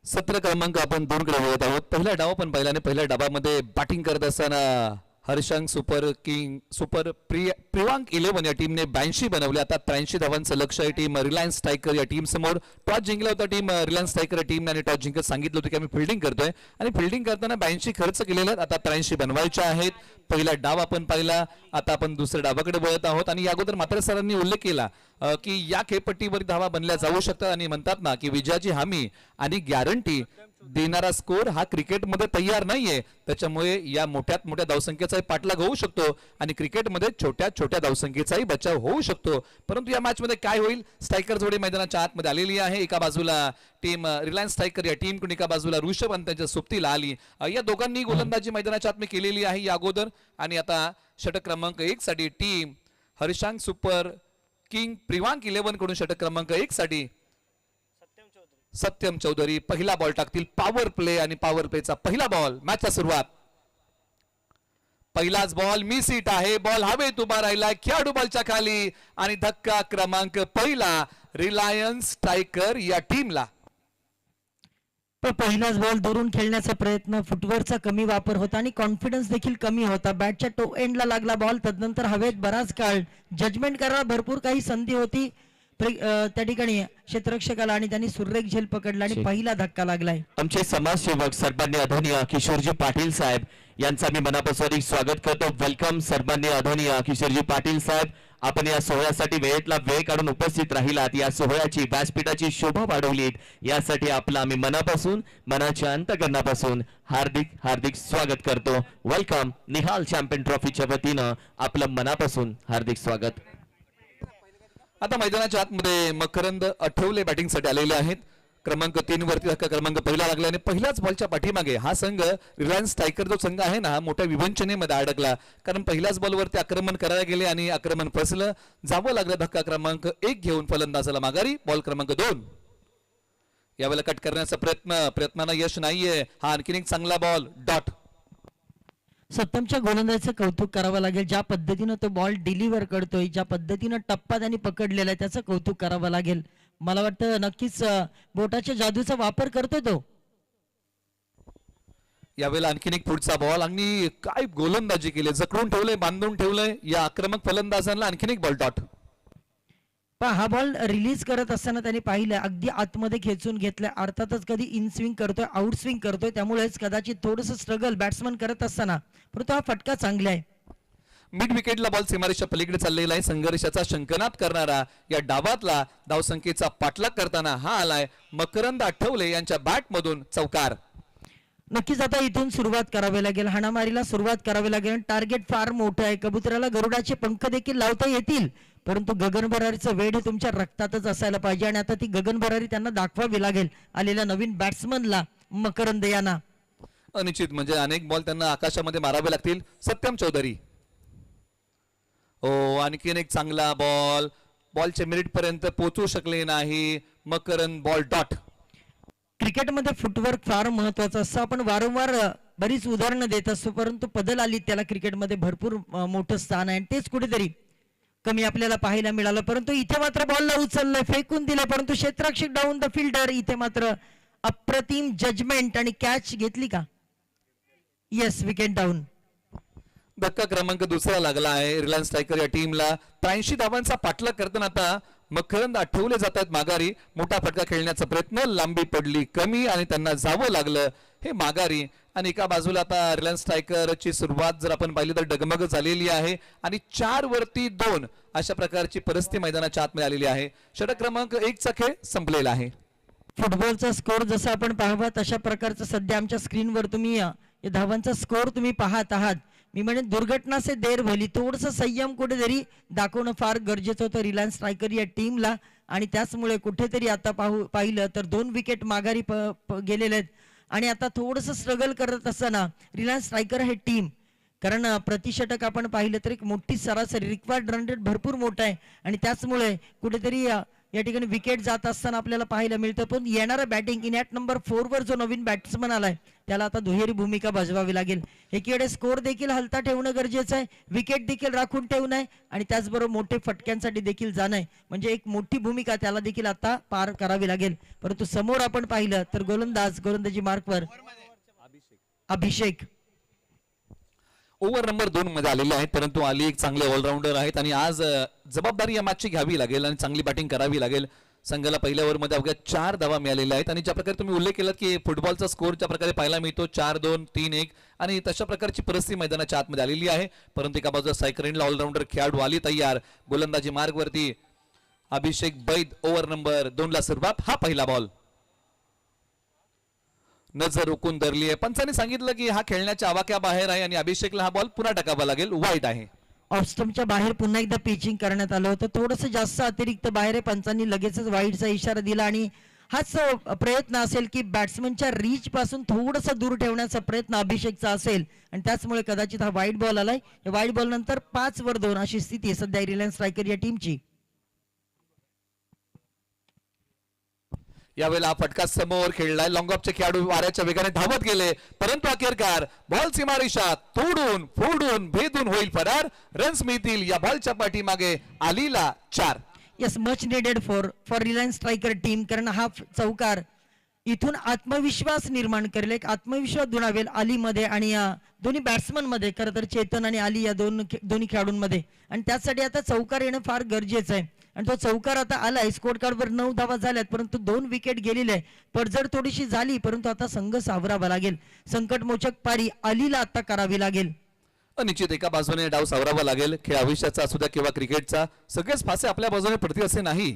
सत्र क्रमांक आपण 2 कडे वळत आहोत. पहिला डाव आपण पाहिला आणि पहिल्या डावामध्ये बॅटिंग करत असताना हर्षंग सुपर प्रिवांक 11 या टीमने 82 बनवले. आता 83 धावांचं लक्ष आहे टीम रिलायन्स टायगर या टीम समोर. टॉस जिंकला होता टीम रिलायन्स टायगर या टीमने आणि टॉस जिंकत सांगितलं होतं की आम्ही फिल्डिंग करतोय आणि फिल्डिंग करताना 82 खर्च केलेले आहेत. आता 83 बनवायचे आहेत. पहिला डाव आपण पाहिला. आता आपण दुसऱ्या डावाकडे वळत आहोत आणि या अगोदर मात्र सरांनी उल्लेख केला की या खेळपट्टीवर धावा बनल्या जाऊ शकतात आणि म्हणतात ना की विजयाची हमी आणि गॅरंटी देणारा स्कोर हा क्रिकेटमध्ये तयार नाहीये. त्याच्यामुळे या मोठ्यात मोठ्या धावसंख्येचाही पाठलाग होऊ शकतो आणि क्रिकेटमध्ये छोट्या छोट्या धावसंख्येचाही बचाव होऊ शकतो. परंतु या मॅच मध्ये काय होईल? स्ट्रायकर जोडी मैदानाच्या आतमध्ये आलेली आहे. एका बाजूला टीम रिलायन्स स्ट्रायकर या टीम कडून, एका बाजूला ऋषभ आणि त्यांच्या सोबतीला आली. या दोघांनी गोलंदाजी मैदानाच्या आतमध्ये केलेली आहे या अगोदर. आणि आता षटक क्रमांक 1 साठी टीम हर्षांग सुपर किंग प्रिवांक 11 कडून षटक क्रमांक 1 साठी सत्यम चौधरी पहिला बॉल टाकतील. पॉवर प्ले आणि पॉवर प्लेचा पहिला बॉल. मॅचच्या सुरुवात. पहिलाच बॉल मिस हिट आहे. बॉल हवेत उभा राहिला खेळाडू बॉलच्या खाली आणि धक्का क्रमांक पहिला रिलायन्स स्ट्रायकर या टीमला. पहिलाच बॉल दुरून खेळण्याचा प्रयत्न, फुटवर्कचा कमी वापर होता आणि कॉन्फिडन्स देखील कमी होता. बॅटच्या टो एंडला लागला बॉल. तदनंतर हवेत बराच काळ जजमेंट करायला भरपूर काही संधी होती त्या ठिकाणी क्षेत्ररक्षकाला आणि त्यांनी सुरेख झेल पकडला आणि पहिला धक्का लागलाय. आमचे समाजसेवक सन्माननीय आदरणीय किशोरजी पाटील साहेब यांचा मी मनापासून स्वागत करतो. वेलकम सन्माननीय आदरणीय किशोरजी पाटील साहेब. आपण या सोहळ्यासाठी वेळेतला वेळ काढून उपस्थित राहिलात. या सोहळ्याची व्यासपीठाची शोभा वाढवलीत, यासाठी आपलं आम्ही मनापासून मनाच्या अंतःकरणापासून हार्दिक हार्दिक स्वागत करतो. वेलकम. निहाल चॅम्पियन ट्रॉफीच्या वतीनं आपलं मनापासून हार्दिक स्वागत. आता मैदानाच्या आतमध्ये मकरंद आठवले बॅटिंग साठी आलेले आहेत. क्रमांक 3 वरती धक्का क्रमांक पहिला लागला आणि पहिल्याच बॉलच्या पाठीमागे हा संघ रिलायन्स टायगर जो संघ आहे ना, मोठ्या विवंचनेमध्ये अडकला. कारण पहिल्याच बॉलवरती आक्रमण करायला गेले आणि आक्रमण फसलं. जावं लागलं धक्का क्रमांक 1 घेऊन फलंदाजाला माघारी. बॉल क्रमांक 2 यावेळेला कट करण्याचा प्रयत्नांना यश नाहीये. हा आणखीन एक चांगला बॉल. डॉट. सत्यमच्या गोलंदाजीचं कौतुक करावं लागेल. ज्या पद्धतीनं तो बॉल डिलिव्हर करतोय, ज्या पद्धतीनं टप्पा त्यांनी पकडलेला आहे, त्याचं कौतुक करावं लागेल. मला वाटतं नक्कीच बोटाच्या जादूचा वापर करतोय तो. यावेळेला आणखीन एक पुढचा बॉल आणि काय गोलंदाजी केली, जखडून ठेवलंय, बांधून ठेवलंय या आक्रमक फलंदाजांना. आणखीन एक बॉल. डॉट. पण हा बॉल रिलीज करत असताना त्यांनी पाहिलं अगदी आतमध्ये खेचून घेतलंय. अर्थातच कधी इन स्विंग करतोय, आउट स्विंग करतोय, त्यामुळेच कदाचित थोडंसं स्ट्रगल बॅट्समन करत असताना, परंतु हा फटका चांगला आहे. मिड विकेटला बॉल सीमारेषा पलीकडे चाललेला आहे. संघर्षाचा शंखनाद करणारा या डावातला धावसंख्येचा पाठलाग करताना हा आलाय मकरंद आठवले यांच्या बॅट मधून चौकार. नक्कीच आता इथून सुरुवात करावी लागेल, हाणामारीला सुरुवात करावी लागेल. टार्गेट फार मोठं आहे. कबुतराला गरुडाचे पंख देखील लावता येतील, परंतु गगनभरारीचं वेळ हे तुमच्या रक्तातच असायला पाहिजे आणि आता ती गगनभरारी त्यांना दाखवावी लागेल आलेल्या नवीन बॅट्समनला मकरंद यांना. अनिश्चित म्हणजे अनेक बॉल त्यांना आकाशामध्ये मारावे लागतील. सत्यम चौधरी. आणखीन एक चांगला बॉल. बॉलच्या मिनिट पर्यंत पोहोचू शकले नाही मकरंद. बॉल. डॉट. क्रिकेटमध्ये फुटवर्क फार महत्वाचं असतं. आपण वारंवार बरीच उदाहरणं देत असतो, परंतु पदल आली त्याला क्रिकेटमध्ये भरपूर मोठं स्थान आहे आणि तेच कुठेतरी कमी आपल्याला पाहायला मिळालं. परंतु इथे मात्र बॉलला उचललंय, फेकून दिलं, परंतु क्षेत्ररक्षक डाऊन द फिल्डर. इथे मात्र अप्रतिम जजमेंट आणि कॅच घेतली का? Yes, wicket down. धक्का क्रमांक 2 लागला आहे रिलायन्स टायगर या टीमला. 83 धावांचा पाठलाग करताना आता मकरंद आठवले जातात माघारी. मोठा फटका खेळण्याचा प्रयत्न, लांबी पडली कमी आणि त्यांना जावं लागलं हे माघारी. आणि एका बाजूला आता रिलायन्स टायगरची सुरुवात जर आपण पाहिली तर डगमग झालेली आहे आणि 4 वरती 2 अशा प्रकारची परिस्थिती मैदानाच्या आतमध्ये आलेली आहे. षटक क्रमांक 1 चा खेळ संपलेला आहे. फुटबॉलचा स्कोर जसा आपण पाहावा तशा प्रकारचा सध्या आमच्या स्क्रीनवर तुम्ही धावांचा स्कोर तुम्ही पाहत आहात. मी म्हणेन दुर्घटना से देर भली, थोडंसं संयम कुठेतरी दाखवणं फार गरजेचं होतं रिलायन्स स्ट्रायकर या टीमला. आणि त्याचमुळे कुठेतरी आता पाहिलं तर 2 विकेट माघारी गेलेले आहेत. आणि आता थोडंसं स्ट्रगल करत असताना रिलायन्स स्ट्रायकर हे टीम, कारण प्रतिषटक आपण पाहिलं तर एक मोठी सरासरी रिक्वायर्ड रन रेट भरपूर मोठा आहे. आणि त्याचमुळे कुठेतरी या ठिकाणी विकेट जात असताना आपल्याला पाहायला मिळतं. पण येणारं बॅटिंग इन ॲट नंबर 4 वर जो नवीन बॅट्समन आलाय त्याला आता दुहेरी भूमिका बजावावी लागेल. एकीकडे स्कोर देखील हलता ठेवणं गरजेचं आहे, विकेट देखील राखून ठेवणं आहे आणि त्याचबरोबर मोठे फटक्यांसाठी देखील जाणं आहे. म्हणजे एक मोठी भूमिका त्याला देखील आता पार करावी लागेल. परंतु समोर आपण पाहिलं तर गोलंदाजी मार्कवर अभिषेक ओव्हर नंबर 2 मध्ये आलेले आहेत, परंतु अली एक चांगले ऑलराऊंडर आहेत आणि आज जबाबदारी या मॅचची घ्यावी लागेल आणि चांगली बॅटिंग करावी लागेल. संघाला पहिल्या ओव्हरमध्ये अवघ्या 4 धावा मिळालेल्या आहेत आणि ज्या प्रकारे तुम्ही उल्लेख केलात की फुटबॉलचा स्कोर ज्या प्रकारे पाहायला मिळतो 4-2, 3-1 आणि तशा प्रकारची परिस्थिती मैदानाच्या आतमध्ये आलेली आहे. परंतु एका बाजूला सायकरेनला ऑलराऊंडर खेळाडू आली तयार. गोलंदाजी मार्गवरती अभिषेक बैद. ओव्हर नंबर 2 ला सुरुवात. हा पहिला बॉल नजर रोखून धरली आहे. पंचांनी सांगितलं की हा खेळण्याच्या आवाक्या बाहेर आहे आणि अभिषेकला हा बॉल पुन्हा टाकावा लागेल. वाईट आहे. ऑफस्टंपच्या बाहेर पुन्हा एकदा पिचिंग करण्यात आलं होतं, थोडंसं जास्त अतिरिक्त बाहेर आहे. पंचांनी लगेचच वाईडचा इशारा दिला आणि हाच प्रयत्न असेल की बॅट्समनच्या रीच पासून थोडंसं दूर ठेवण्याचा प्रयत्न अभिषेकचा असेल आणि त्याचमुळे कदाचित हा वाईट बॉल आलाय. या वाईट बॉल नंतर 5 वर 2 अशी स्थिती सध्या रिलायन्स स्ट्रायकर या टीमची. यावेळेला हा फटका समोर खेळलाय. लॉंग ऑफचे खेळाडू वाऱ्याच्या वेगाने धावत गेले, परंतु अखेरकार बॉल सीमारेषा तोडून फोडून भेदून होईल फरार. रन्स मिळतील या बॉलच्या पाठीमागे. अलीला 4. Yes, much needed for Reliance striker team, कारण हा चौकार इथून आत्मविश्वास निर्माण करेल, एक आत्मविश्वास दुणावेल अलीमध्ये आणि या दोन्ही बॅट्समन मध्ये, खरं तर चेतन आणि अली या दोन्ही खेळाडूंमध्ये. आणि त्यासाठी आता चौकार येणं फार गरजेचं आहे आणि तो चौकार आता आलाय. स्कोर कार्डवर 9 धावा झाल्यात, परंतु 2 विकेट गेलेले आहे. पडझड थोडीशी झाली, परंतु आता संघ सावरावा लागेल. संकटमोचक पारी अलीला आता करावी लागेल. निश्चित एका बाजूने डाव सावरावा लागेल. खेळ आयुष्याचा असू द्या किंवा क्रिकेटचा, सगळेच फासे आपल्या बाजूने पडतील असे नाही,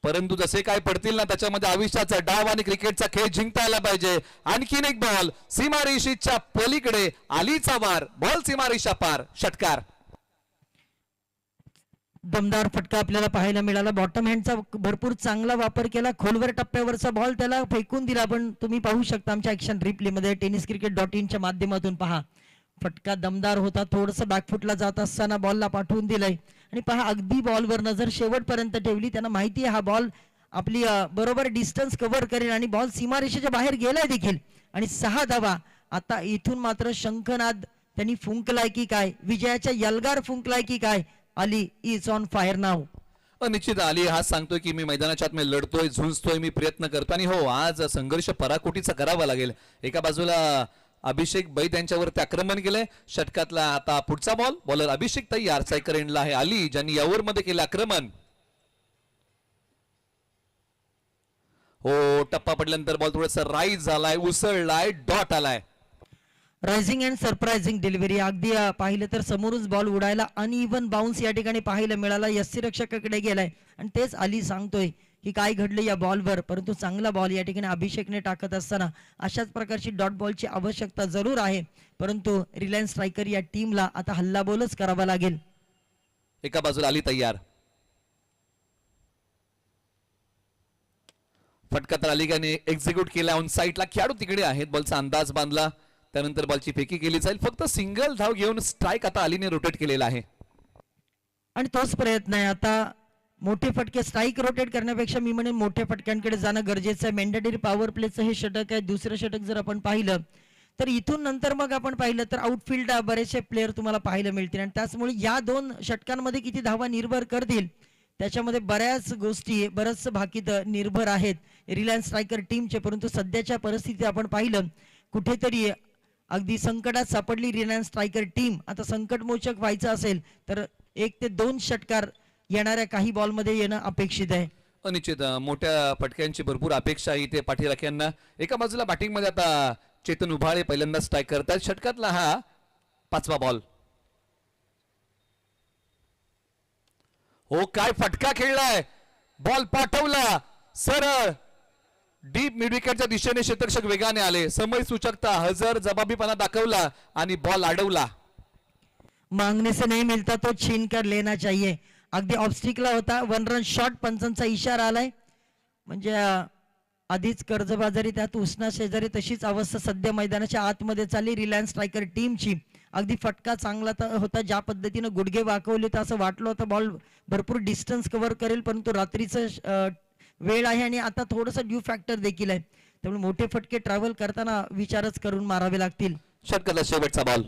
परंतु जसे काय पडतील ना त्याच्यामध्ये आयुष्याचा डाव आणि क्रिकेटचा खेळ जिंकता आला पाहिजे. आणखीन एक बॉल सीमारेषेच्या पलीकडे. अलीचा वार. बॉल सीमारेषा पार. षटकार. दमदार फटका आपल्याला पाहायला मिळाला. बॉटम हँडचा भरपूर चांगला वापर केला. खोलवर टप्प्यावरचा बॉल त्याला फेकून दिला. पण तुम्ही पाहू शकता आमच्या ऍक्शन रिप्ले मध्ये tenniscricket.in च्या माध्यमातून पहा. फटका दमदार होता. थोडंसं बॅकफुटला जात असताना बॉलला पाठवून दिलंय आणि पहा अगदी बॉलवर नजर शेवटपर्यंत ठेवली. त्यांना माहिती आहे हा बॉल आपली बरोबर डिस्टन्स कव्हर करेल आणि बॉल सीमारेषेच्या बाहेर गेलाय देखील. आणि 6 धावा. आता इथून मात्र शंखनाद त्यांनी फुंकलाय की काय, विजयाच्या यलगार फुंकलाय की काय. अली इज ऑन फायर नाव. निश्चित अली हा सांगतोय की मी मैदानाच्या आत मी लढतोय, झुंजतोय, मी प्रयत्न करतो आणि हो आज संघर्ष पराकोटीचा करावा लागेल. एका बाजूला अभिषेक बैद यांच्यावरती आक्रमण केलंय. षटकातला आता पुढचा बॉल. बॉलर अभिषेक तयार. सायकर एंडला आहे अली ज्यांनी या ओव्हर मध्ये केलं आक्रमण. हो, टप्पा पडल्यानंतर बॉल थोडासा राईज झालाय, उसळलाय, डॉट आलाय. Rising and surprising delivery. अगदी पाहिलं तर समोरच बॉल उडायला अनइव्हन बाउन्स या ठिकाणी पाहायला मिळाला. यष्टीरक्षकाकडे गेलाय आणि तेच अली सांगतोय की काय घडलं या बॉलवर. परंतु चांगला बॉल या ठिकाणी अभिषेकने टाकत असताना अशाच प्रकारची डॉट बॉलची आवश्यकता जरूर आहे, परंतु रिलायन्स स्ट्रायकर या टीमला आता हल्लाबोलच करावा लागेल. एका बाजूला अली तयार. फटका तर अलीने एक्झिक्यूट केला. ऑन साईडला खेळाडू तिकडे आहेत. बॉलचा अंदाज बांधला, त्यानंतर बॉलची फेकी केली जाईल. फक्त सिंगल धाव घेऊन स्ट्राईक आता अलीने रोटेट केलेला आहे आणि तोच प्रयत्न आहे. आता मोठे फटके स्ट्राईक रोटेट करण्यापेक्षा मी म्हणेन मोठ्या फटक्यांकडे जाणं गरजेचं आहे. मॅन्डेटरी पॉवर प्लेचं हे षटक आहे. दुसरं षटक जर आपण पाहिलं तर इथून नंतर मग आपण पाहिलं तर आउटफील्ड बरेचसे प्लेअर तुम्हाला पाहायला मिळतील आणि त्याचमुळे या 2 षटकांमध्ये किती धावा निर्भर करतील त्याच्यामध्ये बऱ्याच गोष्टी, बरंचसं भाकीत निर्भर आहेत रिलायन्स स्ट्रायकर टीमचे. परंतु सध्याच्या परिस्थितीत आपण पाहिलं कुठेतरी अगदी संकटात सापडली रिलायन्स स्ट्रायकर टीम. आता संकटमोचक व्हायचं असेल तर 1 ते 2 षटकार येणाऱ्या काही बॉलमध्ये येणं अपेक्षित आहे. अनिश्चित मोठ्या फटक्यांची भरपूर अपेक्षा आहे इथे पाठीराख्यांना. एका बाजूला बॅटिंग मध्ये आता चेतन उभाळे पहिल्यांदा स्ट्राईक करतात. षटकातला हा 5वा बॉल. हो, काय फटका खेळलाय. बॉल पाठवला सरळ डीप मिड विकेटच्या दिशेने क्षेत्ररक्षक वेगाने आले, समय सूचकता, हजर जबाबीपणा दाखवला आणि बॉल अडवला. मांगने से नहीं मिलता तो छीन कर लेना चाहिए. अगदी ऑब्स्टिकला होता, 1 रन शॉट, पंचांचा इशारा आलाय. म्हणजे आधीच कर्जबाजारी त्यात उसना शेजारी तशीच अवस्था सध्या मैदानाच्या आतमध्ये चालली रिलायन्स स्ट्रायकर टीमची. अगदी फटका चांगला होता, ज्या पद्धतीनं गुडघे वाकवले तर असं वाटलं होतं बॉल भरपूर डिस्टन्स कव्हर करेल, परंतु रात्रीचं वेळ आहे आणि आता थोडंसं ड्यू फॅक्टर देखील आहे, त्यामुळे मोठे फटके ट्रॅव्हल करताना विचारच करून मारावे लागतील. षटकाचा शेवटचा बॉल,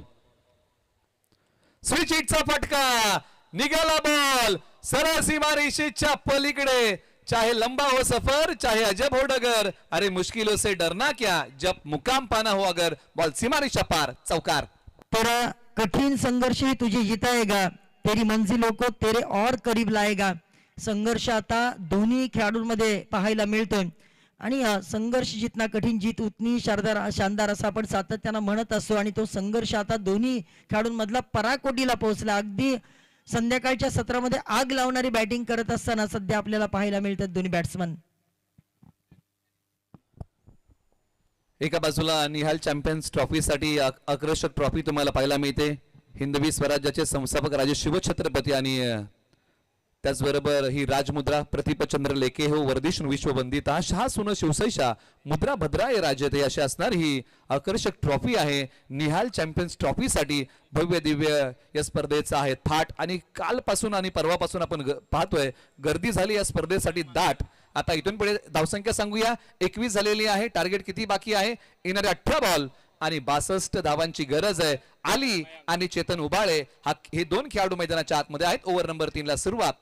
स्विच हिटचा फटका, निघाला बॉल सरळ सीमारेषेच्या पलीकडे. चाहे लंबा हो सफर, चाहे अजब हो डगर, अरे मुश्किलों से डरना क्या, जब मुकाम पाना हो अगर, बॉल सीमारेषा पार, चौकार. तेरा कठीण संघर्ष ही तुझे जिताएगा, तेरी मंजिलों को तेरे और करीब लाएगा. संघर्ष आता दोन्ही खेळाडूंमध्ये पाहायला मिळतोय आणि संघर्ष जितना कठीण जीत उतनी शानदार असं आपण सातत्यानं म्हणत असतो आणि तो संघर्ष आता दोन्ही खेळाडूंमधला पराकोटीला पोहोचला. अगदी संध्याकाळच्या सत्रामध्ये आग लावणारी बॅटिंग करत असताना सध्या आपल्याला पाहायला मिळतात दोन्ही बॅट्समन. एका बाजूला निहाल चॅम्पियन्स ट्रॉफीसाठी आकर्षक ट्रॉफी तुम्हाला पाहायला मिळते. हिंदवी स्वराज्याचे संस्थापक राजे शिवछत्रपती आणि त्याचबरोबर ही राजमुद्रा, प्रतिपचंद्र लेखे हो वर्धिष्णू विश्ववंदिता, शहा सुन शिवसैषा मुद्रा भद्राय राजते, अशी असणार ही आकर्षक ट्रॉफी आहे. निहाल चॅम्पियन्स ट्रॉफीसाठी भव्य दिव्य या स्पर्धेचा आहे थाट आणि कालपासून आणि परवापासून आपण पाहतोय गर्दी झाली या स्पर्धेसाठी दाट. आता इथून पुढे धावसंख्या सांगूया, 21 झालेली आहे. टार्गेट किती बाकी आहे? येणारे 18 बॉल आणि 62 धावांची गरज आहे. आली आणि चेतन उबाळे हे दोन खेळाडू मैदानाच्या आतमध्ये आहेत. ओव्हर नंबर 3 ला सुरुवात.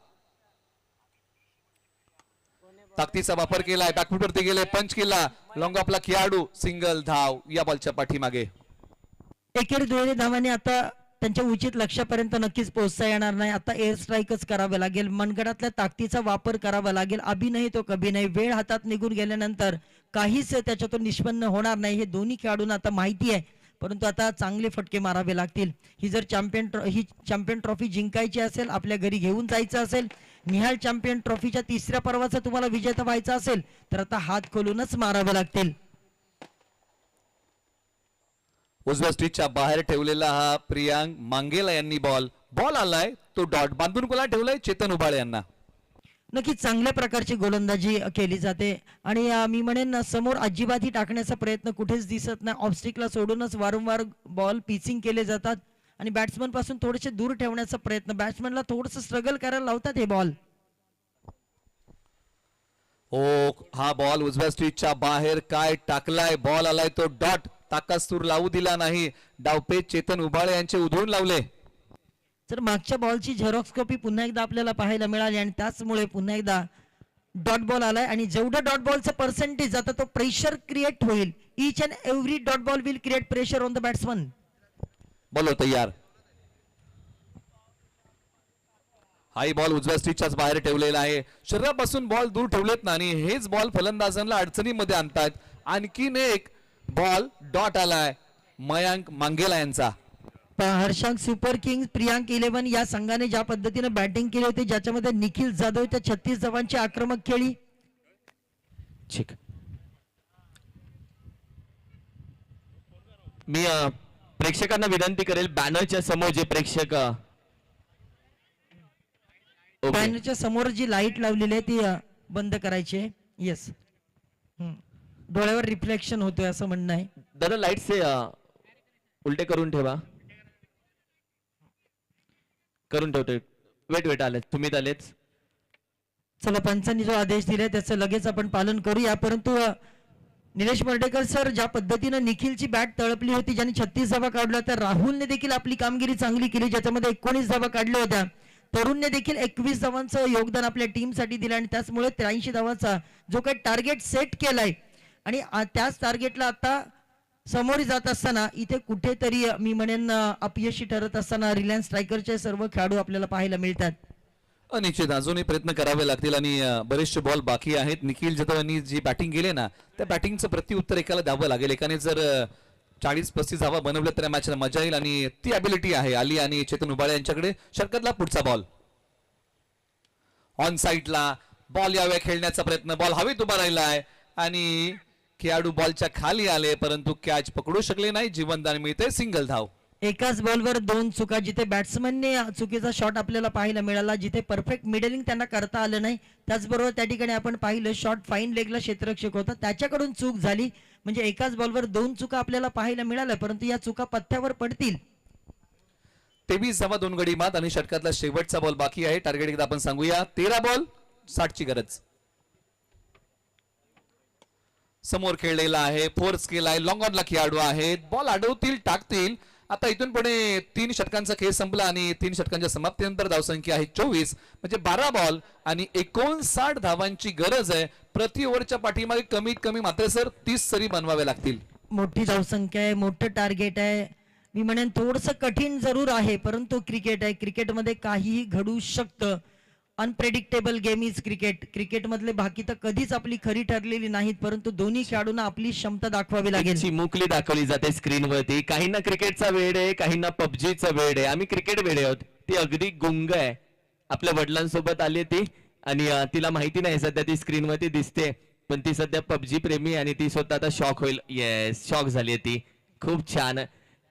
ताकदीचा वापर केलाय, बॅकफूट वरती गेले, पंच केला, लॉंग ऑफला खेळाडू, सिंगल धाव या बॉलच्या पाठीमागे. एकेरी दोन्ही धावांनी आता त्यांच्या उचित लक्ष्यापर्यंत नक्कीच पोहोचता येणार नाही. आता एअर स्ट्राईकच करावं लागेल, मनगडातल्या ताकदीचा वापर करावा लागेल. अभि नाही तो कभी नाही. वेळ हातात निघून गेल्यानंतर काहीच त्याच्यातून निष्पन्न होणार नाही हे दोन्ही खेळाडूंना आता माहिती आहे, परंतु आता चांगले फटके मारावे लागतील. ही जर चॅम्पियन ट्रॉफी जिंकायची असेल, आपल्या घरी घेऊन जायचं असेल, निहाल चॅम्पियन ट्रॉफीच्या तिसऱ्या पर्वाचा तुम्हाला विजेता व्हायचा असेल तर आता हात खोलूनच मारावे लागतील. उजव्या स्टिचच्या बाहेर ठेवलेला हा प्रियांक मांगेला यांनी बॉल आलाय तो डॉट बांधून कोला ठेवलाय चेतन उबाळे यांना. नक्कीच चांगल्या प्रकारची गोलंदाजी केली जाते आणि मी म्हणेन समोर अजिबातही टाकण्याचा प्रयत्न कुठेच दिसत नाही. ऑब्स्टिकला सोडूनच वारंवार बॉल पिचिंग केले जातात आणि बॅट्समन पासून थोडेसे दूर ठेवण्याचा प्रयत्न, बॅट्समनला थोडंसं स्ट्रगल करायला लावतात हे बॉल. ओ हा बॉल उजव्या स्टिचच्या बाहेर काय टाकलाय, बॉल आलाय तो डॉट, ताकासूर लावू दिला नाही. डावपेच चेतन उबाळे यांचे उधळून लावले. तर मागच्या बॉलची झेरॉक्स कॉपी पुन्हा एकदा आपल्याला पाहायला मिळाली आणि त्याचमुळे पुन्हा एकदा डॉट बॉल आलाय आणि जेवढं डॉट बॉलचं पर्सेंटेज आता तो प्रेशर क्रिएट होईल. Each and every dot ball will create pressure on the batsman. Ball तयार. हाई बॉल उजव्या स्टिचच्याच बाहेर ठेवलेला आहे. शरीरापासून बॉल दूर ठेवलेत ना आणि हेच बॉल फलंदाजांना अडचणीमध्ये आणतात. आणखीन एक बॉल डॉट आलाय मयांक मांगेला यांचा. हर्षांक सुपर किंग्स प्रियांक 11 या संघाने ज्या पद्धतीने बॅटिंग केली होती, ज्याच्यामध्ये निखिल जाधवच्या 36 धावांची आक्रमक खेळी. मी प्रेक्षकांना विनंती करेल, बॅनरच्या समोर जे प्रेक्षक बॅनरच्या समोर जी लाईट लावलेली आहे ती बंद करायची आहे. येस, डोळ्यावर रिफ्लेक्शन होतोय असं म्हणणं आहे. दादा लाईट्स उलटे करून ठेवा. करून ठेवतोय. वेट आलेत, तुम्ही आलेच. चला, पंचांनी जो आदेश दिलाय त्याचं लगेच आपण पालन करूया. परंतु निलेश मर्डेकर सर, ज्या पद्धतीनं निखिलची बॅट तळपली होती, ज्याने 36 धावा काढल्या, तर राहुलने देखील आपली कामगिरी चांगली केली, ज्याच्यामध्ये 19 धावा काढल्या होत्या. तरुणने देखील 21 धावांचं योगदान आपल्या टीमसाठी दिलं आणि त्याचमुळे 83 धावांचा जो काही टार्गेट सेट केलाय आणि त्याच टार्गेटला आता समोर जात असताना इथे कुठेतरी मी म्हणेन अपयशी ठरत असताना रिलायन्स स्ट्रायकरचे सर्व खेळाडू आपल्याला पाहायला मिळतात. निश्चित अजूनही प्रयत्न करावे लागतील आणि बरेचसे बॉल बाकी आहेत. निखिल जाधव यांनी जी बॅटिंग केली ना, त्या बॅटिंगचं प्रत्युत्तर एकाला द्यावं लागेल. एकाने जर 40-35 धावा बनवल्या तर मॅचला मजा येईल आणि ती ॲबिलिटी आहे आली आणि चेतन उबाळे यांच्याकडे. षटकातला पुढचा बॉल ऑन साईडला बॉल यावेळी खेळण्याचा प्रयत्न, बॉल हवेत उभा राहिलाय आणि खेळाडू बॉलच्या खाली आले परंतु कॅच पकडू शकले नाही. जीवनदान मिळते, सिंगल धाव. एकाच बॉलवर 2 चुका. जिथे बॅट्समनने चुकीचा शॉट आपल्याला पाहायला मिळाला, जिथे परफेक्ट मिडलिंग त्यांना करता आलं नाही. त्याचबरोबर त्या ठिकाणी आपण पाहिलं शॉट फाईन लेगला क्षेत्ररक्षक होता, त्याच्याकडून चूक झाली. म्हणजे एकाच बॉलवर 2 चुका आपल्याला पाहायला मिळाल्या, परंतु या चुका पथ्यावर पडतील. 23 धावा 2 गडी बाद आणि षटकातला शेवटचा बॉल बाकी आहे. टार्गेट एकदा आपण सांगूया, 13 बॉल 60 ची गरज. समोर खेळलेला आहे, फोर्स केलाय, लॉंग ऑनला खेळाडू आहेत, बॉल अडवतील, टाकतील. आता इथून पुढे 3 षटकांचा खेळ संपला आणि 3 षटकांच्या समाप्तीनंतर धावसंख्या आहे 24. म्हणजे 12 बॉल आणि 59 धावांची गरज आहे. प्रति ओव्हरच्या पाठीमागे कमीत कमी मात्र सर 30 सरी बनवाव्या लागतील. मोठी धावसंख्या आहे, मोठं टार्गेट आहे. मी म्हणेन थोडंसं कठीण जरूर आहे, परंतु क्रिकेट आहे, क्रिकेटमध्ये काहीही घडू शकतं. Unpredictable game is cricket. क्रिकेटमधले बाकी तर कधीच आपली खरी ठरलेली नाहीत, परंतु दोन्ही खेळाडूंना आपली क्षमता दाखवावी लागेल. चिमुकली दाखवली जाते स्क्रीनवरती. काहींना क्रिकेटचा वेळ आहे, काहींना पबजीचा वेळ आहे. आम्ही क्रिकेट वेळ आहोत. ती अगदी गुंग आहे, आपल्या वडिलांसोबत आली ती आणि तिला माहिती नाही सध्या ती स्क्रीनवरती दिसते, पण ती सध्या पबजी प्रेमी आणि ती स्वतः आता शॉक होईल. येस, शॉक झाली ती. खूप छान.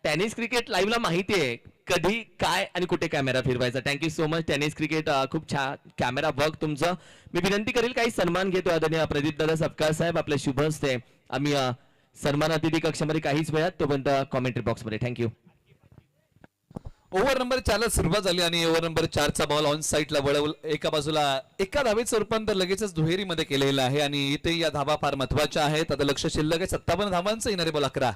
टेनिस क्रिकेट लाईव्हला माहिती आहे कधी काय आणि कुठे कॅमेरा फिरवायचा. Thank you so much tennis cricket. खूप छान कॅमेरा वर्क तुमचं. मी विनंती करेल काही सन्मान घेतो आदरणीय प्रदीप दादा सपकाळ साहेब, आपल्या शुभ हस्ते आम्ही सन्मान अतिथी कक्षामध्ये काहीच वेळात, तोपर्यंत कॉमेंट्री बॉक्स मध्ये. थँक्यू. ओव्हर नंबर 4 ला सुरुवात झाली आणि ओव्हर नंबर 4 चा बॉल ऑन साईडला वळवला. एका बाजूला एका धावेचं रूपांतर लगेचच दुहेरीमध्ये केलेलं आहे आणि इथे या धावा फार महत्वाच्या आहेत. आता लक्ष शिल्लक आहे 57 धावांचं. येणारे बॉल 11.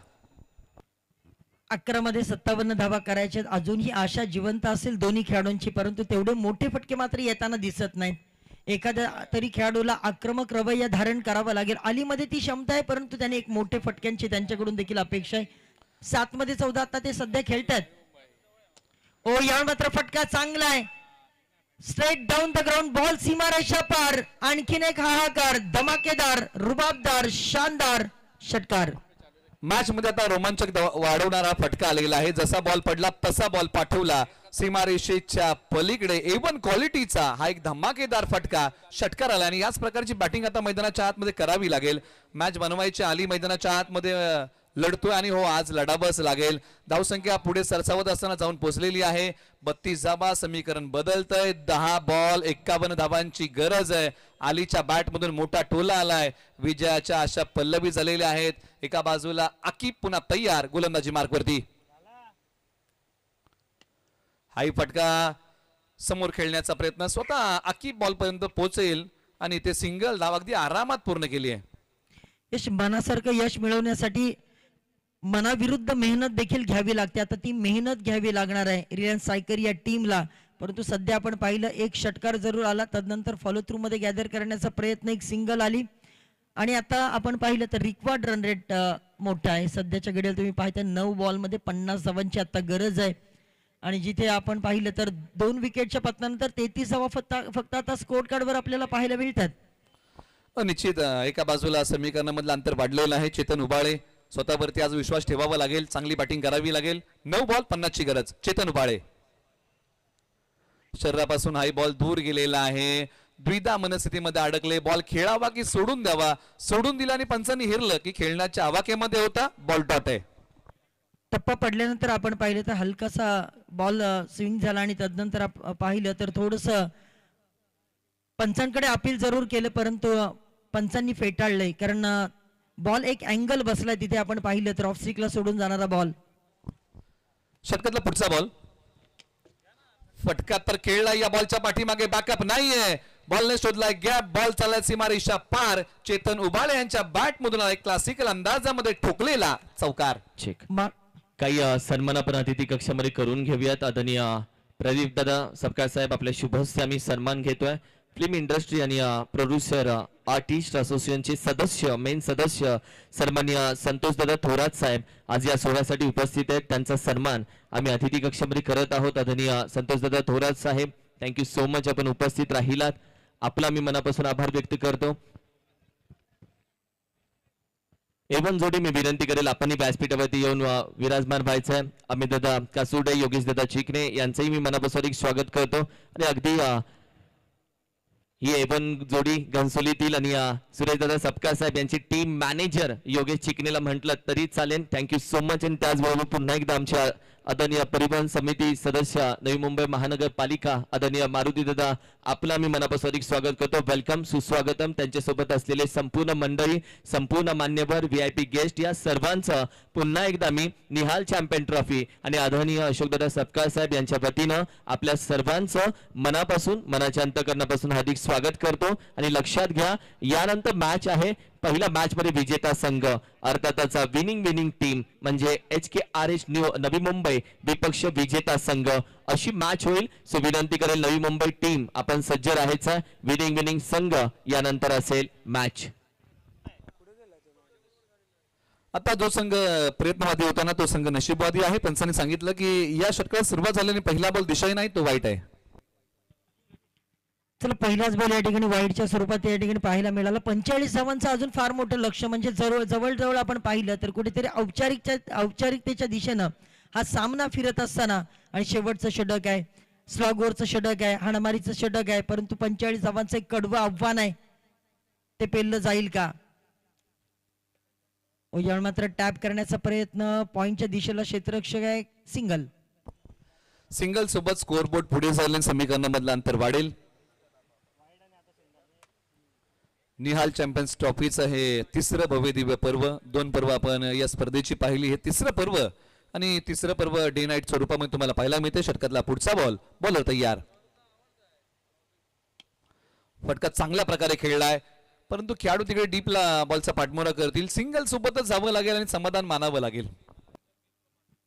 11 मध्ये 57 धावा करायच्या. अजूनही आशा जिवंत असेल दोन्ही खेळाडूंची, परंतु तेवढे मोठे फटके मात्र येताना दिसत नाहीत. एखाद्या तरी खेळाडूला आक्रमक रवैया धारण करावा लागेल. अलीमध्ये ती क्षमता आहे, परंतु त्याने एक मोठे फटक्यांची त्यांच्याकडून देखील अपेक्षा आहे. 7 मध्ये 14 आता ते सध्या खेळतात. ओ यावर मात्र फटका चांगला आहे. Straight down the ground ball, सीमारेषा पार. आणखीन एक हाहाकार, धमाकेदार, रुबाबदार, शानदार षटकार. मॅच मध्ये आता रोमांचक वाढवणारा फटका आलेला आहे. जसा बॉल पडला तसा बॉल पाठवला सीमारेषेच्या पलीकडे. एवन क्वालिटीचा हा एक धमाकेदार फटका षटकार आला आणि याच प्रकारची बॅटिंग आता मैदानाच्या आतमध्ये करावी लागेल. मॅच बनवायची आली मैदानाच्या आतमध्ये लढतोय आणि हो आज लढावंच लागेल. धावसंख्या पुढे सरसावत असताना जाऊन पोहोचलेली आहे. 32 धावा. समीकरण बदलतंय. 10 बॉल 51 धावांची गरज आहे. आलीच्या बॅट मधून मोठा टोला आलाय. विजयाच्या आशा पल्लवी झालेल्या आहेत. एका बाजूला आकिब पुन्हा तयार गोलंदाजी मार्कवरती. हाही फटका समोर खेळण्याचा प्रयत्न. स्वतः आकिब बॉल पर्यंत पोहोचेल आणि ते सिंगल धाव अगदी आरामात पूर्ण केली आहे. यश मनासारखं यश मिळवण्यासाठी मनाविरुद्ध मेहनत देखील घ्यावी लागते. आता ती मेहनत घ्यावी लागणार आहे रिलायन्स सायकर या टीमला. परंतु सध्या आपण पाहिलं एक षटकार जरूर आला, तदनंतर फॉलो थ्रू मध्ये गॅदर करण्याचा प्रयत्न, एक सिंगल आली आणि आता आपण पाहिलं तर रिक्वायर्ड रन रेट मोठा आहे. सध्याच्या घडीला तुम्ही पाहता 9 बॉल मध्ये 50 धावांची आता गरज आहे आणि जिथे आपण पाहिलं तर 2 विकेटच्या पतनानंतर 33 धावा फक्त आता स्कोर कार्डवर आपल्याला पाहायला मिळतात. निश्चित एका बाजूला समीकरणामधलं अंतर वाढलेलं आहे. चेतन उबाळे स्वतःवरती आज विश्वास ठेवावा लागेल. चांगली बॅटिंग करावी लागेल. 9 बॉल 50 ची गरज. चेतन उबाळे शरीरापासून हाई बॉल दूर गेलेला आहे. द्विधा मनस्थितीमध्ये अडकले. बॉल खेळावा की सोडून द्यावा. सोडून दिला आणि पंचांनी हिरलं की खेळण्याच्या आवाक्यामध्ये होता. बॉल डॉट आहे. टप्पा पडल्यानंतर आपण पाहिलं तर हलकासा बॉल स्विंग झाला आणि तदनंतर पाहिलं तर थोडस पंचांकडे अपील जरूर केलं, परंतु पंचांनी फेटाळलंय. कारण बॉल एक अँगल बसलाय तिथे आपण पाहिलं तर ऑफ स्ट्रिकला सोडून जाणारा बॉल. षटकातला पुढचा बॉल. फटका तर खेळला. या बॉलच्या पाठीमागे बॅकअप नाहीये. बॉलने शोधलाय गॅप. बॉल चाललाय सीमारेषा पार. चेतन उबाळे यांच्या बॅट मधून एक क्लासिकल अंदाजामध्ये ठोकलेला चौकार. चेक. काही सन्मान आपण अतिथी कक्षामध्ये करून घेऊयात. आदरणीय प्रदीप दादा सपकाळ साहेब, आपल्या शुभ हस्ते आम्ही सन्मान घेतोय. फिल्म इंडस्ट्री आणि प्रोड्युसर आर्टिस्ट असोसिएशनचे सदस्य, मेन सदस्य सन्माननीय संतोष दादा थोरात साहेब आज या सोहळ्यासाठी उपस्थित आहेत. त्यांचा सन्मान आम्ही अतिथी कक्षामध्ये करत आहोत. आदरणीय संतोष दादा थोरात साहेब, थँक्यू सो मच. आपण उपस्थित राहिलात, आपला मी मनापासून आभार व्यक्त करतो. एवन जोडी मी विनंती करेल आपण व्यासपीठावरती येऊन विराजमान व्हायचं आहे. अमित दादा कासुडे, योगेश दादा चिकणे यांचंही मी मनापासून स्वागत करतो आणि अगदी ही एवन जोडी घनसोलीतील आणि सुरेशदादा सपकाळ साहेब यांची टीम मॅनेजर योगेश चिकनेला म्हटलं तरी चालेल. Thank you so much. आणि त्याचबरोबर पुन्हा एकदा आमच्या आदरणीय परिवहन समिती सदस्य नवी मुंबई महानगरपालिका आदरणीय मारुती दादा आपलं आम्ही मनापासून स्वागत करतो. वेलकम, सुस्वागतम. त्यांच्यासोबत असलेले संपूर्ण मंडळी, संपूर्ण मान्यवर, VIP गेस्ट या सर्वांचं पुन्हा एकदा मी निहाल चॅम्पियन ट्रॉफी आणि आदरणीय अशोकदादा सपकाळ साहेब यांच्या वतीनं आपल्या सर्वांचं मनापासून, मनाच्या अंतकरणापासून हार्दिक स्वागत करतो. आणि लक्षात घ्या, यानंतर मॅच आहे. पहिल्या मॅच मध्ये विजेता संघ अर्थातच विनिंग टीम म्हणजे HKRS नवी मुंबई विपक्ष विजेता संघ अशी मॅच होईल. सो विनंती करेल नवी मुंबई टीम आपण सज्ज राहायचं. विनिंग संघ यानंतर असेल मॅच. आता जो संघ प्रयत्नवादी होता ना तो संघ नशीबवादी आहे. पंचांनी सांगितलं की या षटकाला सुरुवात झाल्याने पहिला बॉल दिशाही नाही तो वाईट आहे. चला, पहिलाच बॉल या ठिकाणी वाईडच्या स्वरूपात या ठिकाणी पाहायला मिळाला. 45 धावांचं अजून फार मोठं लक्ष म्हणजे जवळ आपण पाहिलं तर कुठेतरी औपचारिकतेच्या दिशेनं हा सामना फिरत असताना आणि शेवटचं षटक आहे, स्लॉगवरचं षटक आहे, हाणामारीचं षटक आहे, परंतु 45 धावांचं एक कडवं आव्हान आहे. ते पेललं जाईल का? यावेळी मात्र टॅप करण्याचा प्रयत्न, पॉइंटच्या दिशेला क्षेत्ररक्षक आहे. सिंगल सोबत स्कोअरबोर्ड पुढे जाईल, समीकरणामधलं अंतर वाढेल. निहाल चॅम्पियन्स ट्रॉफीचं हे तिसरं भव्य दिव्य पर्व. 2 पर्व आपण या स्पर्धेची पाहिली. हे तिसरं पर्व आणि तिसरं पर्व डे नाईट स्वरूपामध्ये तुम्हाला पाहायला मिळते. षटकातला पुढचा बॉल, बॉलर तयार. फटका चांगल्या प्रकारे खेळलाय, परंतु खेळाडू तिकडे डीपला बॉलचा पाठमोरा करतील. सिंगल सोबतच जावं लागेल आणि समाधान मानावं लागेल.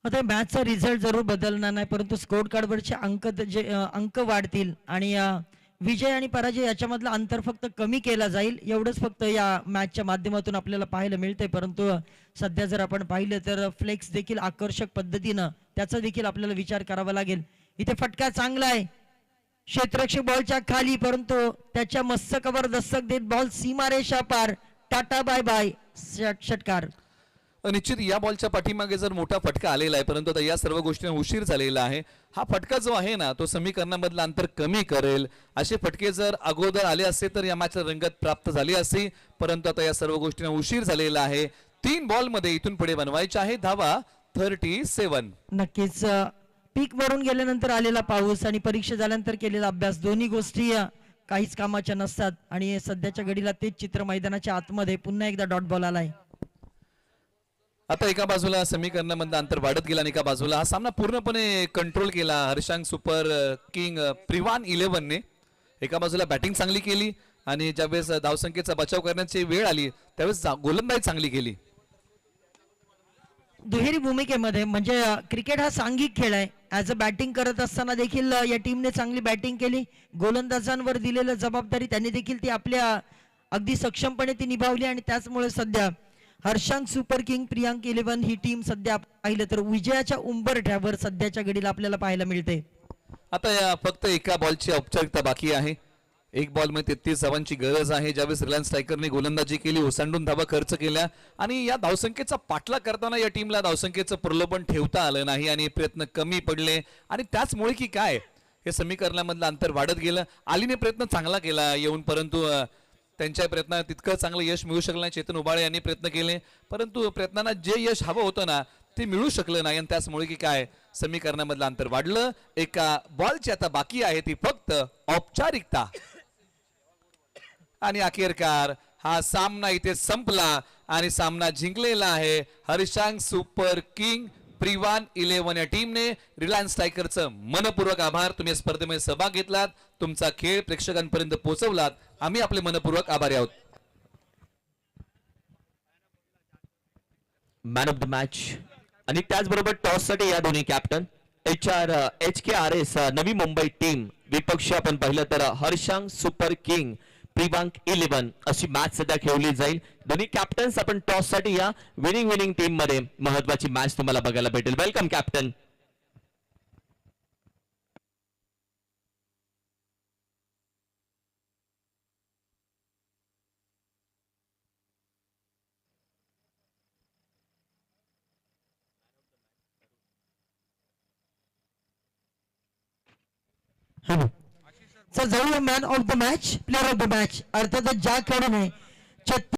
आता मॅचचा रिझल्ट जरूर बदलणार नाही, परंतु स्कोर कार्डवरचे अंक वाढतील आणि विजय आणि पराजय याच्यामधलं अंतर फक्त कमी केला जाईल. एवढंच फक्त या मॅचच्या माध्यमातून आपल्याला पाहायला मिळतंय. परंतु सध्या जर आपण पाहिलं तर फ्लेक्स देखील आकर्षक पद्धतीनं त्याचा देखील आपल्याला विचार करावा लागेल. इथे फटका चांगला आहे, क्षेत्ररक्षक बॉलच्या खाली, परंतु त्याच्या मस्तकावर दस्तक देत बॉल सीमारेषा पार. Tata bye bye. षटकार. निश्चित या बॉलच्या पाठीमागे जर मोठा फटका आलेला आहे, परंतु आता या सर्व गोष्टींना उशीर झालेला आहे. हा फटका जो आहे ना तो समीकरणामधलं अंतर कमी करेल. असे फटके जर अगोदर आले असते तर या मॅचला रंगत प्राप्त झाली असती, परंतु आता या सर्व गोष्टींना उशीर झालेला आहे. 3 बॉल मध्ये इथून पुढे बनवायचे आहे धावा 37. नक्कीच पीक वरून गेल्यानंतर आलेला पाऊस आणि परीक्षा झाल्यानंतर केलेला अभ्यास दोन्ही गोष्टी काहीच कामाच्या नसतात आणि सध्याच्या घडीला तेच चित्र मैदानाच्या आतमध्ये पुन्हा एकदा डॉट बॉल आलाय. आता एका बाजूला समीकरणामधलं अंतर वाढत गेला आणि एका बाजूला हा सामना पूर्णपणे कंट्रोल केला हर्षांग सुपर किंग प्रिवान 11 ने. एका बाजूला बॅटिंग चांगली केली आणि ज्यावेळेस धावसंख्येचा बचाव करण्याची वेळ आली त्यावेळेस गोलंदाजी चांगली केली. दुहेरी भूमिकेमध्ये म्हणजे क्रिकेट हा सांघिक खेळ आहे. ऍज अ बॅटिंग करत असताना देखील या टीमने चांगली बॅटिंग केली. गोलंदाजांवर दिलेलं जबाबदारी त्यांनी देखील ती आपल्या अगदी सक्षमपणे ती निभावली आणि त्याचमुळे सध्या हर्षांग सुपर किंग प्रियांक 11 ही टीम सध्या पाहिलं तर विजयाच्या उंबरठ्यावर सध्याच्या घडीला आपल्याला पाहायला मिळते. आता या फक्त एका बॉलची औपचारिकता बाकी आहे. एक बॉल मध्ये 33 धावांची गरज आहे. ज्यावेळेस रिलायन्स स्ट्रायकरने गोलंदाजी केली, ओसांडून धावा खर्च केल्या आणि या धावसंख्येचा पाठलाग करताना या टीमला धावसंख्येचं प्रलोभन ठेवता आलं नाही आणि प्रयत्न कमी पडले आणि त्याचमुळे की काय हे समीकरणामधलं अंतर वाढत गेलं. आलीने प्रयत्न चांगला केला येऊन, परंतु त्यांच्या प्रयत्नात तितकं चांगलं यश मिळू शकलं नाही. चेतन उबाळे यांनी प्रयत्न केले, परंतु प्रयत्नांना जे यश हवं होतं ना ते मिळू शकलं नाही आणि त्याचमुळे की काय समीकरणामधलं अंतर वाढलं. एका बॉलची आता बाकी आहे ती फक्त औपचारिकता आणि अखेरकार हा सामना इथे संपला आणि सामना जिंकलेला आहे हर्षांग सुपर किंग प्रिवान 11 या टीमने. रिलायन्स स्ट्रायकरचं मनपूर्वक आभार. तुम्ही या स्पर्धेमध्ये सहभाग घेतलात, तुमचा खेळ प्रेक्षकांपर्यंत पोहोचवलात, आम्ही आपले मनपूर्वक आभारी आहोत. मॅन ऑफ द मॅच आणि त्याचबरोबर टॉस साठी या दोन्ही captain HKRS Navi Mumbai team विपक्ष आपण पाहिलं तर हर्षांग सुपर किंग प्रिवांक 11 अशी मॅच सध्या खेळली जाईल. दोन्ही कॅप्टन्स आपण टॉस साठी या विनिंग टीम मध्ये महत्वाची मॅच तुम्हाला बघायला भेटेल. Welcome captain. जाऊया man of the match, player of the match. अर्थातच ज्या खेळाडूने